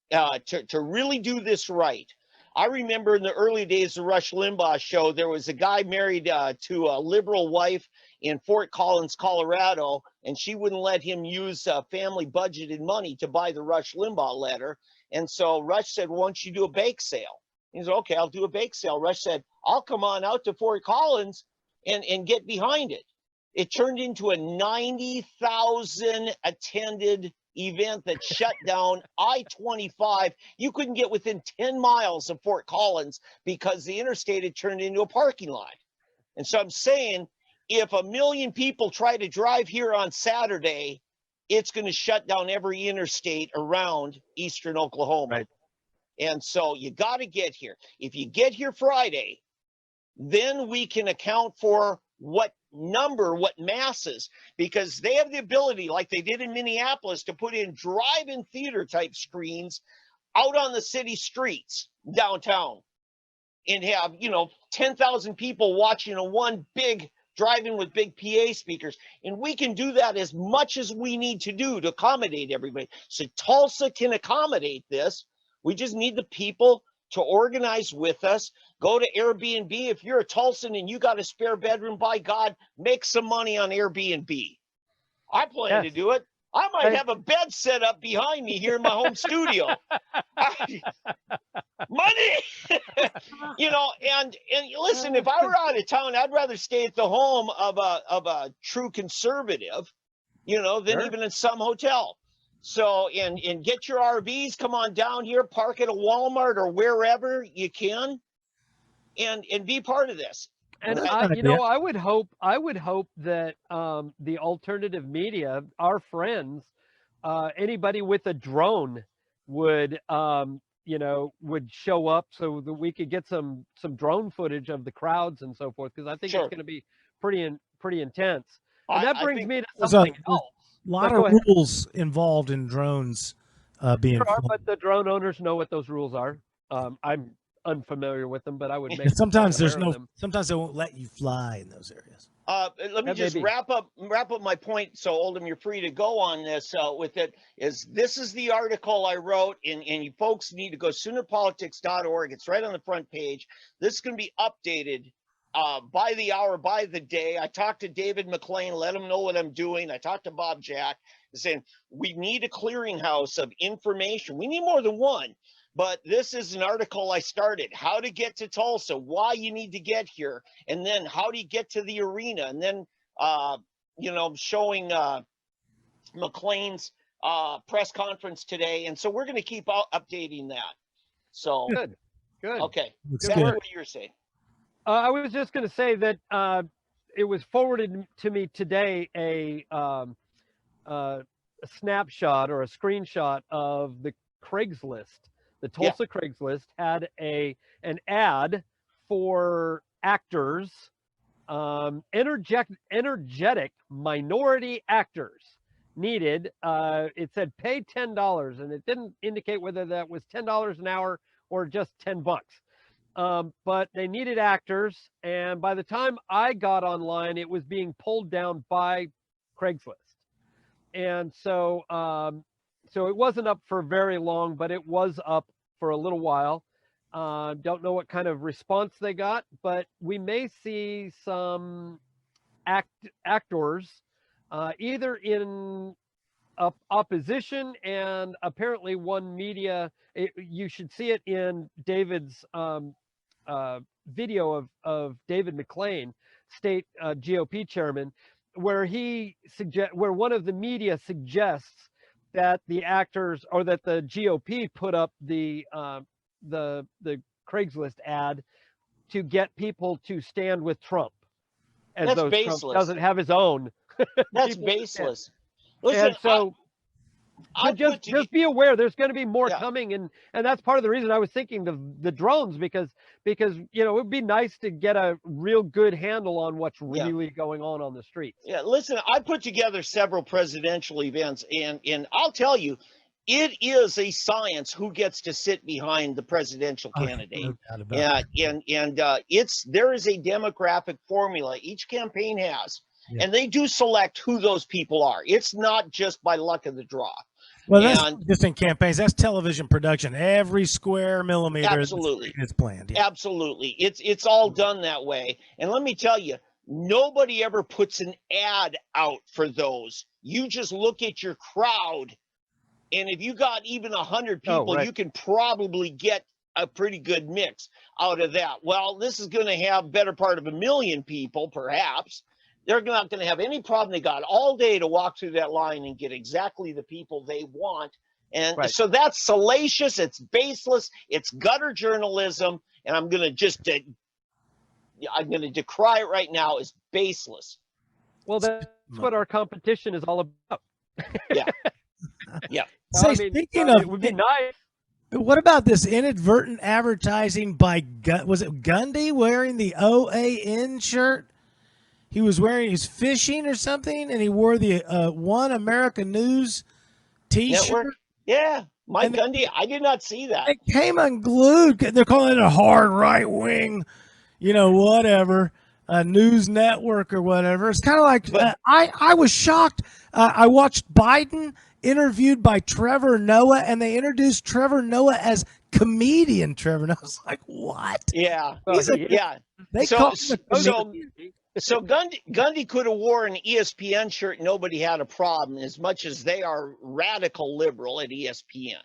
to really do this right. I remember in the early days of Rush Limbaugh show, there was a guy married to a liberal wife in Fort Collins, Colorado, and she wouldn't let him use family budgeted money to buy the Rush Limbaugh letter. And so Rush said, why don't you do a bake sale? He said, okay, I'll do a bake sale. Rush said, I'll come on out to Fort Collins and get behind it. It turned into a 90,000 attended event that shut down I-25. You couldn't get within 10 miles of Fort Collins because the interstate had turned into a parking lot. And so I'm saying, if 1 million people try to drive here on Saturday, it's going to shut down every interstate around eastern Oklahoma.
Right.
And so you got to get here. If you get here Friday, then we can account for what masses, because they have the ability, like they did in Minneapolis, to put in drive-in theater type screens out on the city streets downtown and have, 10,000 people watching a one big drive-in with big PA speakers. And we can do that as much as we need to do to accommodate everybody. So Tulsa can accommodate this. We just need the people to organize with us. Go to Airbnb. If you're a Tulsan and you got a spare bedroom, by God, make some money on Airbnb. I plan to do it. I might have a bed set up behind me here in my home studio. Money, and listen, if I were out of town, I'd rather stay at the home of a true conservative, than even in some hotel. So, and get your RVs, come on down here, park at a Walmart or wherever you can, and be part of this.
And I would hope that the alternative media, our friends, anybody with a drone would show up so that we could get some drone footage of the crowds and so forth, because I think it's going to be pretty intense. And that brings me to something else.
A lot of rules involved in drones being flown.
But the drone owners know what those rules are. I'm unfamiliar with them, but I would make
sometimes sometimes they won't let you fly in those areas.
Let me just wrap up my point. So Oldham, you're free to go on this with it. This is the article I wrote, and you folks need to go soonerpolitics.org. It's right on the front page. This is going to be updated by the hour, by the day. I talked to David McClain, let him know what I'm doing. I talked to Bob Jack, saying we need a clearinghouse of information. We need more than one, but this is an article I started, how to get to Tulsa, why you need to get here, and then how do you get to the arena, and then showing McLean's press conference today, and so we're going to keep updating that. So
Good.
Okay,
Looks
back
good.
to what you're saying.
I was just going to say that it was forwarded to me today a snapshot or a screenshot of the Craigslist. The Tulsa Craigslist had an ad for actors, energetic minority actors needed. It said pay $10, and it didn't indicate whether that was $10 an hour or just $10. But they needed actors, and by the time I got online, it was being pulled down by Craigslist. And so it wasn't up for very long, but it was up for a little while. Don't know what kind of response they got, but we may see some actors either in opposition, and apparently one media. You should see it in David's video of David McLean, state GOP chairman, where where one of the media suggests that the actors, or that the GOP put up the Craigslist ad to get people to stand with Trump, as
That's
though
baseless.
Trump doesn't have his own.
That's baseless. Listen,
And so just be aware there's going to be more coming, and that's part of the reason I was thinking the drones, because it would be nice to get a real good handle on what's really going on the streets.
Yeah, listen, I put together several presidential events, and I'll tell you, it is a science who gets to sit behind the presidential candidate.
No doubt about
And there is a demographic formula each campaign has.
Yeah.
And they do select who those people are. It's not just by luck of the draw.
Well, that's not just in campaigns. That's television production. Every square millimeter
Absolutely.
is planned. Yeah.
Absolutely. It's all done that way. And let me tell you, nobody ever puts an ad out for those. You just look at your crowd, and if you got even 100 people, you can probably get a pretty good mix out of that. Well, this is going to have better part of 1 million people, perhaps. They're not going to have any problem. They got all day to walk through that line and get exactly the people they want. And so that's salacious. It's baseless. It's gutter journalism. And I'm going to decry it right now as baseless.
Well, that's what our competition is all about.
Yeah. Yeah.
Say, speaking of,
it would be nice.
What about this inadvertent advertising by, was it Gundy wearing the OAN shirt? He was fishing or something, and he wore the One America News T-shirt.
Network? Yeah, Mike Gundy. I did not see that.
It came unglued. They're calling it a hard right-wing, whatever, news network or whatever. It's kind of like, I was shocked. I watched Biden interviewed by Trevor Noah, and they introduced Trevor Noah as comedian Trevor Noah. I was like, what?
Yeah.
Yeah. They call him a comedian.
So Gundy could have worn an ESPN shirt. Nobody had a problem, as much as they are radical liberal at ESPN.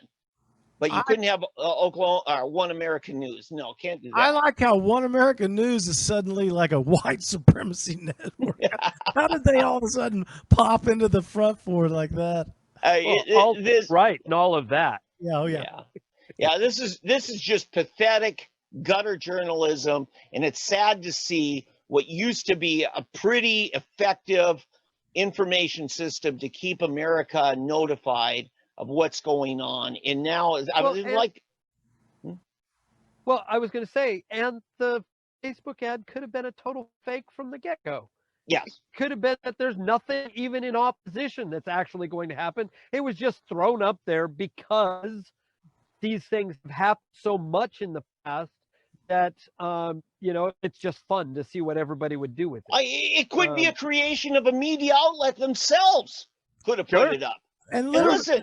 But you couldn't have Oklahoma or One American News. No, can't do that.
I like how One American News is suddenly like a white supremacy network. How did they all of a sudden pop into the front for like that?
Right, and all of that.
Yeah, oh yeah.
Yeah, this is just pathetic gutter journalism, and it's sad to see what used to be a pretty effective information system to keep America notified of what's going on. And now,
I was going to say, and the Facebook ad could have been a total fake from the get-go.
Yes.
Could have been that there's nothing even in opposition that's actually going to happen. It was just thrown up there because these things have happened so much in the past that it's just fun to see what everybody would do with it.
It could be a creation of a media outlet themselves. Could have put it up.
And listen,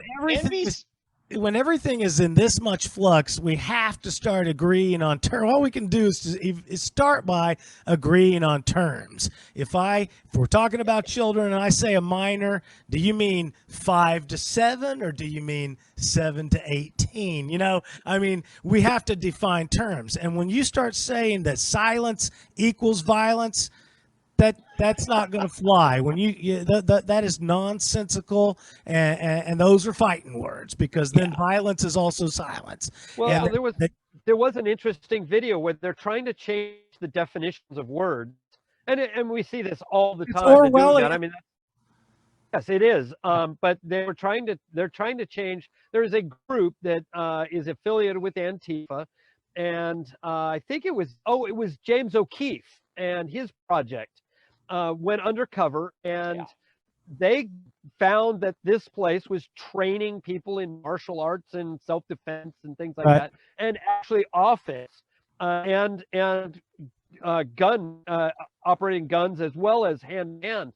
when everything is in this much flux, we have to start agreeing on terms. All we can do is start by agreeing on terms. If we're talking about children and I say a minor, do you mean 5 to 7 or do you mean 7 to 18? We have to define terms. And when you start saying that silence equals violence, that that's not going to fly. When that is nonsensical, and those are fighting words, because then violence is also silence.
Well,
And
there was an interesting video where they're trying to change the definitions of words, and we see this all the time. They're doing that. I mean, yes, it is. But they're trying to change. There is a group that is affiliated with Antifa, and I think it was James O'Keefe and his project went undercover, and they found that this place was training people in martial arts and self-defense and things like that, and actually offense and gun operating guns as well as hand.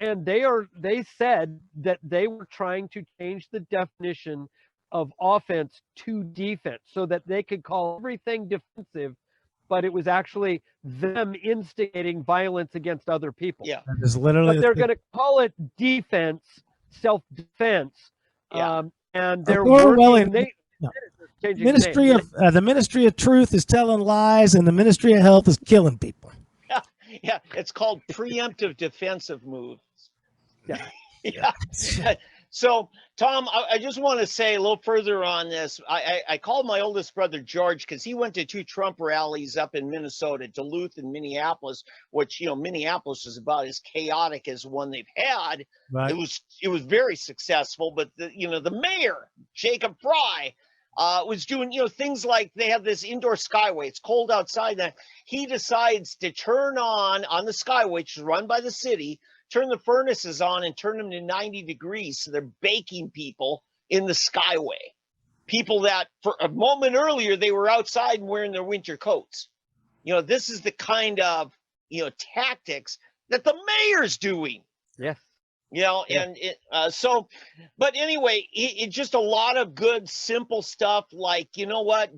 And they said that they were trying to change the definition of offense to defense so that they could call everything defensive, but it was actually them instigating violence against other people.
Yeah.
that is literally
But they're going to call it defense, self-defense. And they're changing
the Ministry of Truth is telling lies, and the Ministry of Health is killing people.
Yeah, it's called preemptive defensive moves.
Yeah.
So, Tom, I just want to say a little further on this. I called my oldest brother, George, because he went to 2 Trump rallies up in Minnesota, Duluth and Minneapolis, which, Minneapolis is about as chaotic as one they've had.
Right.
It was very successful, but the mayor, Jacob Fry, was doing, things like they have this indoor skyway. It's cold outside. That he decides to turn on the skyway, which is run by the city, turn the furnaces on and turn them to 90 degrees. So they're baking people in the skyway. People that for a moment earlier, they were outside and wearing their winter coats. This is the kind of, tactics that the mayor's doing.
Yes.
But anyway, it's just a lot of good, simple stuff like,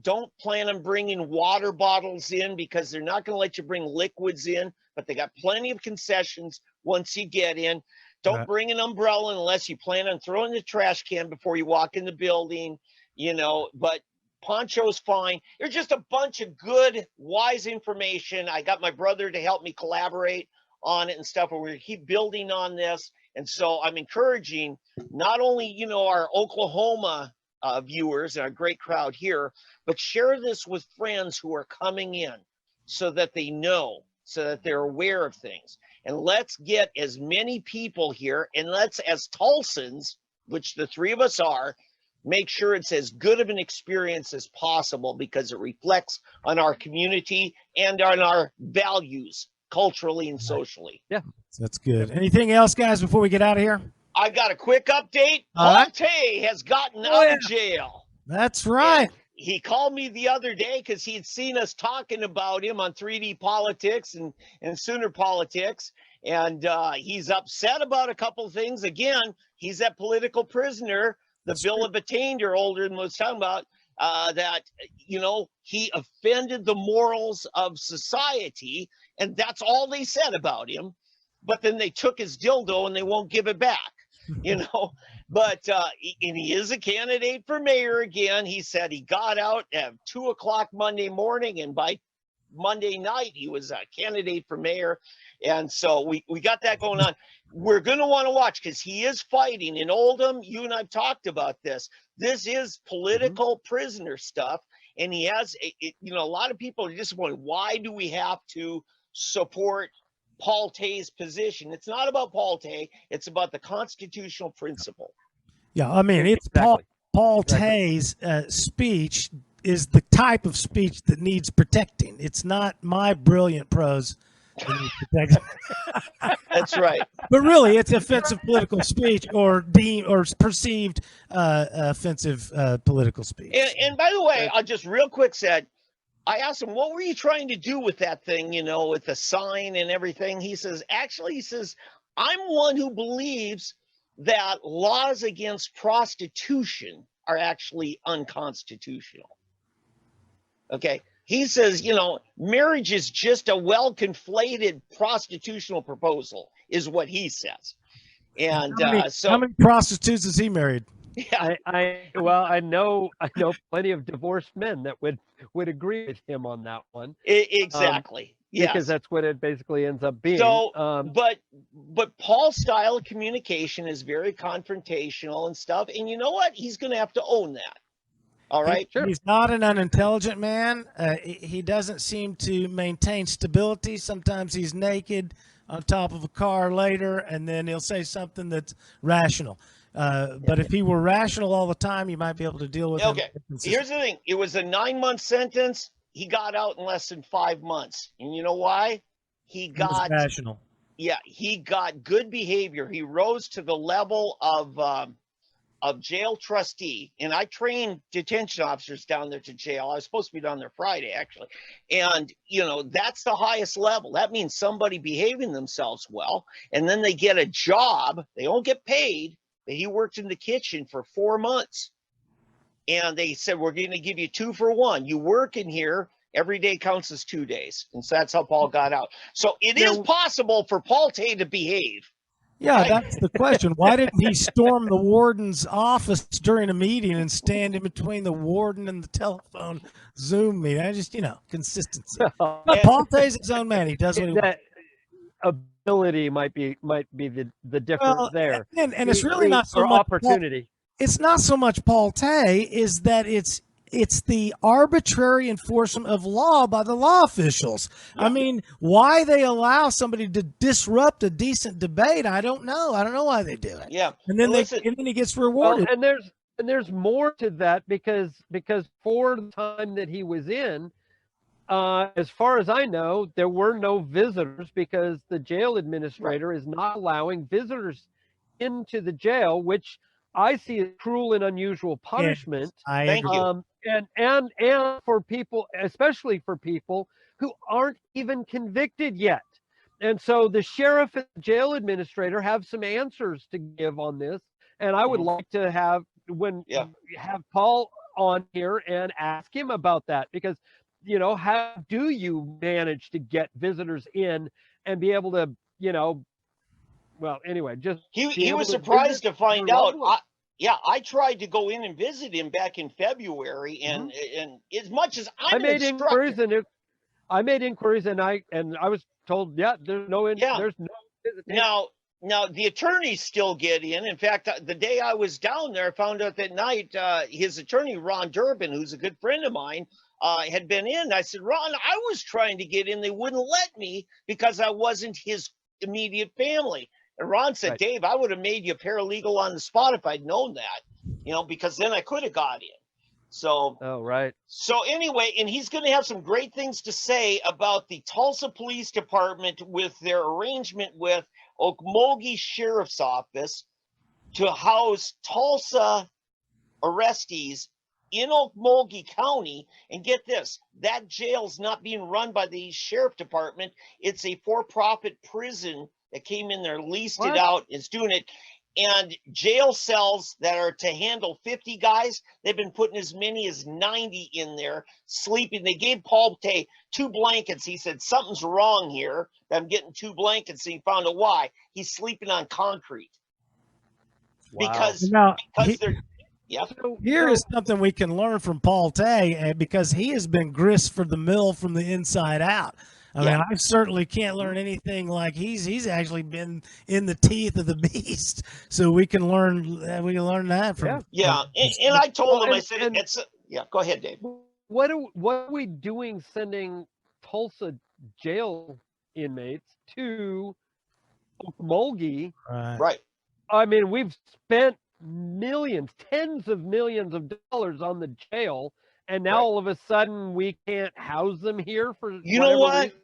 don't plan on bringing water bottles in because they're not going to let you bring liquids in, but they got plenty of concessions once you get in. Don't bring an umbrella unless you plan on throwing the trash can before you walk in the building, but poncho's fine. There's just a bunch of good, wise information. I got my brother to help me collaborate on it and stuff, and we're going to keep building on this. And so I'm encouraging not only, our Oklahoma viewers and our great crowd here, but share this with friends who are coming in so that they know, so that they're aware of things. And let's get as many people here, and let's, as Tulsans, which the 3 of us are, make sure it's as good of an experience as possible, because it reflects on our community and on our values culturally and socially.
Yeah.
That's good. Anything else, guys, before we get out of here?
I got a quick update. Paul Tay has gotten out of jail.
That's right.
And he called me the other day because he had seen us talking about him on 3D Politics and Sooner Politics. And he's upset about a couple of things. Again, he's that political prisoner, the Bill of Attainder, Oldham was talking about, that, he offended the morals of society. And that's all they said about him. But then they took his dildo and they won't give it back, But and he is a candidate for mayor again. He said he got out at 2:00 Monday morning, and by Monday night he was a candidate for mayor. And so we got that going on. We're going to want to watch because he is fighting in Oldham. You and I've talked about this. This is political prisoner stuff, and he has a lot of people are just wondering, why do we have to support Paul Tay's position? It's not about Paul Tay. It's about the constitutional principle.
Yeah, I mean, it's Paul Tay's speech is the type of speech that needs protecting. It's not my brilliant prose that needs protecting.
That's right.
But really, it's offensive political speech or perceived offensive political speech.
And by the way, I'll just real quick said, I asked him, what were you trying to do with that thing, with the sign and everything? He says, I'm one who believes that laws against prostitution are actually unconstitutional. Okay. He says, marriage is just a well-conflated prostitutional proposal, is what he says. And
how many prostitutes has he married?
Yeah,
I know plenty of divorced men that would agree with him on that one.
Exactly.
because
Yes.
that's what it basically ends up being.
So, but Paul's style of communication is very confrontational and stuff. And you know what? He's going to have to own that. All right.
Sure.
He's not an unintelligent man. He doesn't seem to maintain stability. Sometimes he's naked on top of a car later, and then he'll say something that's rational. But if he were rational all the time, you might be able to deal with him.
Okay. Here's the thing. It was a 9-month sentence. He got out in less than 5 months. And you know why? He got
rational.
Yeah, he got good behavior. He rose to the level of jail trustee. And I trained detention officers down there to jail. I was supposed to be down there Friday, actually. And, you know, that's the highest level. That means somebody behaving themselves well. And then they get a job. They don't get paid. But he worked in the kitchen for 4 months. And they said, we're going to give you 2 for 1. You work in here. Every day counts as 2 days. And so that's how Paul got out. So it is possible for Paul Tay to behave.
Yeah, that's the question. Why didn't he storm the warden's office during a meeting and stand in between the warden and the telephone Zoom meeting? I just, consistency. Paul Tay's his own man. He does what he wants.
Ability might be the difference there.
And it's really not so much
opportunity.
It's not so much Paul Tay, is that it's the arbitrary enforcement of law by the law officials. I mean, why they allow somebody to disrupt a decent debate, I don't know. I don't know why they do it.
Yeah.
And then and then he gets rewarded.
Well, and there's more to that because for the time that he was in, as far as I know, there were no visitors because the jail administrator is not allowing visitors into the jail, which I see as cruel and unusual punishment.
I
Thank
agree.
you.
And for people, especially for people who aren't even convicted yet. And so the sheriff and the jail administrator have some answers to give on this. And I would like to have Paul on here and ask him about that because, how do you manage to get visitors in and be able to, well, anyway, just
he was surprised to find out. I tried to go in and visit him back in February, and as much as I
made inquiries and I was told, there's no visitation.
Now the attorneys still get in. In fact, the day I was down there, I found out that night his attorney Ron Durbin, who's a good friend of mine, had been in. I said, Ron, I was trying to get in. They wouldn't let me because I wasn't his immediate family. And Ron said, Dave, I would have made you paralegal on the spot if I'd known that, because then I could have got in. So, So anyway, and he's going to have some great things to say about the Tulsa Police Department with their arrangement with Okmulgee Sheriff's Office to house Tulsa arrestees in Okmulgee County. And get this, that jail's not being run by the sheriff department. It's a for-profit prison that came in there, leased it out, is doing it. And jail cells that are to handle 50 guys, they've been putting as many as 90 in there, sleeping. They gave Paul Tay 2 blankets. He said, something's wrong here. I'm getting 2 blankets. And he found out why. He's sleeping on concrete.
Wow.
Because they're... Yeah.
Here is something we can learn from Paul Tay, because he has been grist for the mill from the inside out. I mean, I certainly can't learn anything like he's actually been in the teeth of the beast. So we can learn that from.
Yeah. And I told him, I said, go ahead, Dave.
What are we doing sending Tulsa jail inmates to Okmulgee?
Right.
I mean, we've spent millions, tens of millions of dollars on the jail, and now all of a sudden we can't house them here for
know what reason?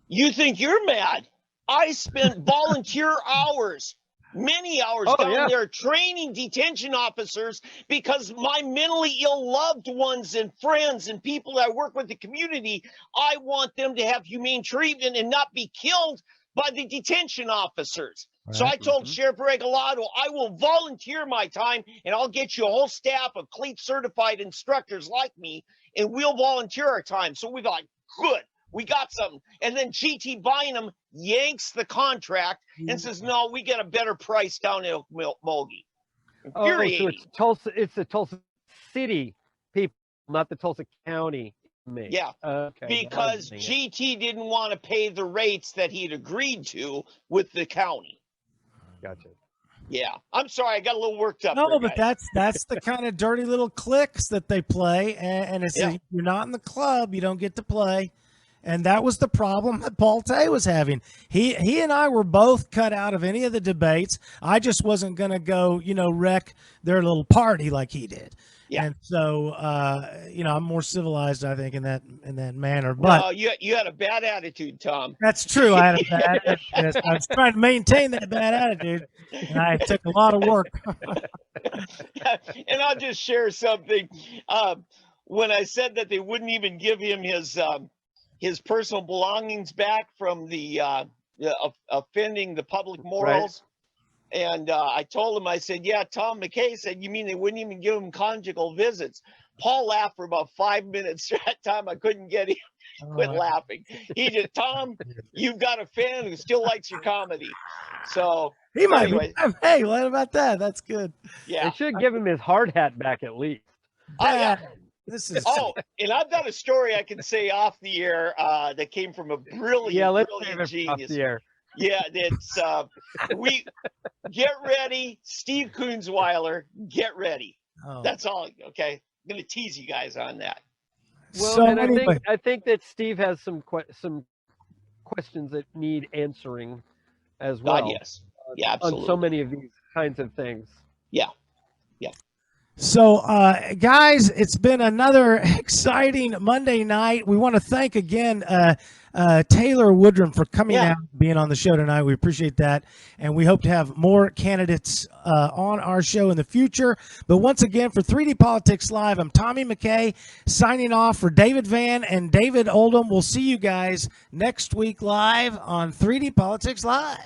You think you're mad? I spent volunteer hours, many hours down there training detention officers because my mentally ill loved ones and friends and people that I work with in the community, I want them to have humane treatment and not be killed by the detention officers. Right. So I told Sheriff Regalado, I will volunteer my time and I'll get you a whole staff of CLEAT certified instructors like me, and we'll volunteer our time. So we got good. We got something. And then GT Bynum yanks the contract and says, no, we get a better price down in Okmulgee.
So it's the Tulsa City people, not the Tulsa County Me.
Yeah,
Okay.
because GT didn't want to pay the rates that he'd agreed to with the county.
Gotcha.
Yeah, I'm sorry, I got a little worked up.
No,
there,
but
guys.
that's the kind of dirty little cliques that they play, and it's
Yeah.
you're not in the club, you don't get to play, and that was the problem that Paul Tay was having. He and I were both cut out of any of the debates. I just wasn't going to go, wreck their little party like he did.
Yeah.
And so, I'm more civilized, I think, in that manner. But
No, you had a bad attitude, Tom.
that's true. I had a bad attitude. I was trying to maintain that bad attitude, and I took a lot of work.
And I'll just share something. When I said that they wouldn't even give him his personal belongings back from the offending the public morals. And I told him, I said, yeah, Tom McKay said, you mean they wouldn't even give him conjugal visits? Paul laughed for about 5 minutes. That time I couldn't get him to quit laughing. He just, Tom, you've got a fan who still likes your comedy. So
He might
anyway.
be. Hey, what about that? That's good.
Yeah.
They should give him his hard hat back at least.
Yeah.
This is
And I've got a story I can say off the air that came from a brilliant,
Let's
brilliant
save it off
genius.
the air.
Yeah, it's we get ready, Steve Kunzweiler, get ready.
Oh.
That's all. Okay, I'm gonna tease you guys on that.
Well,
So
and
anyway,
I think that Steve has some questions that need answering as well.
God, yes, yeah, absolutely.
On so many of these kinds of things.
Yeah.
So, guys, it's been another exciting Monday night. We want to thank again Taylor Woodrum for coming out and being on the show tonight. We appreciate that. And we hope to have more candidates on our show in the future. But once again, for 3D Politics Live, I'm Tommy McKay signing off for David Van and David Oldham. We'll see you guys next week live on 3D Politics Live.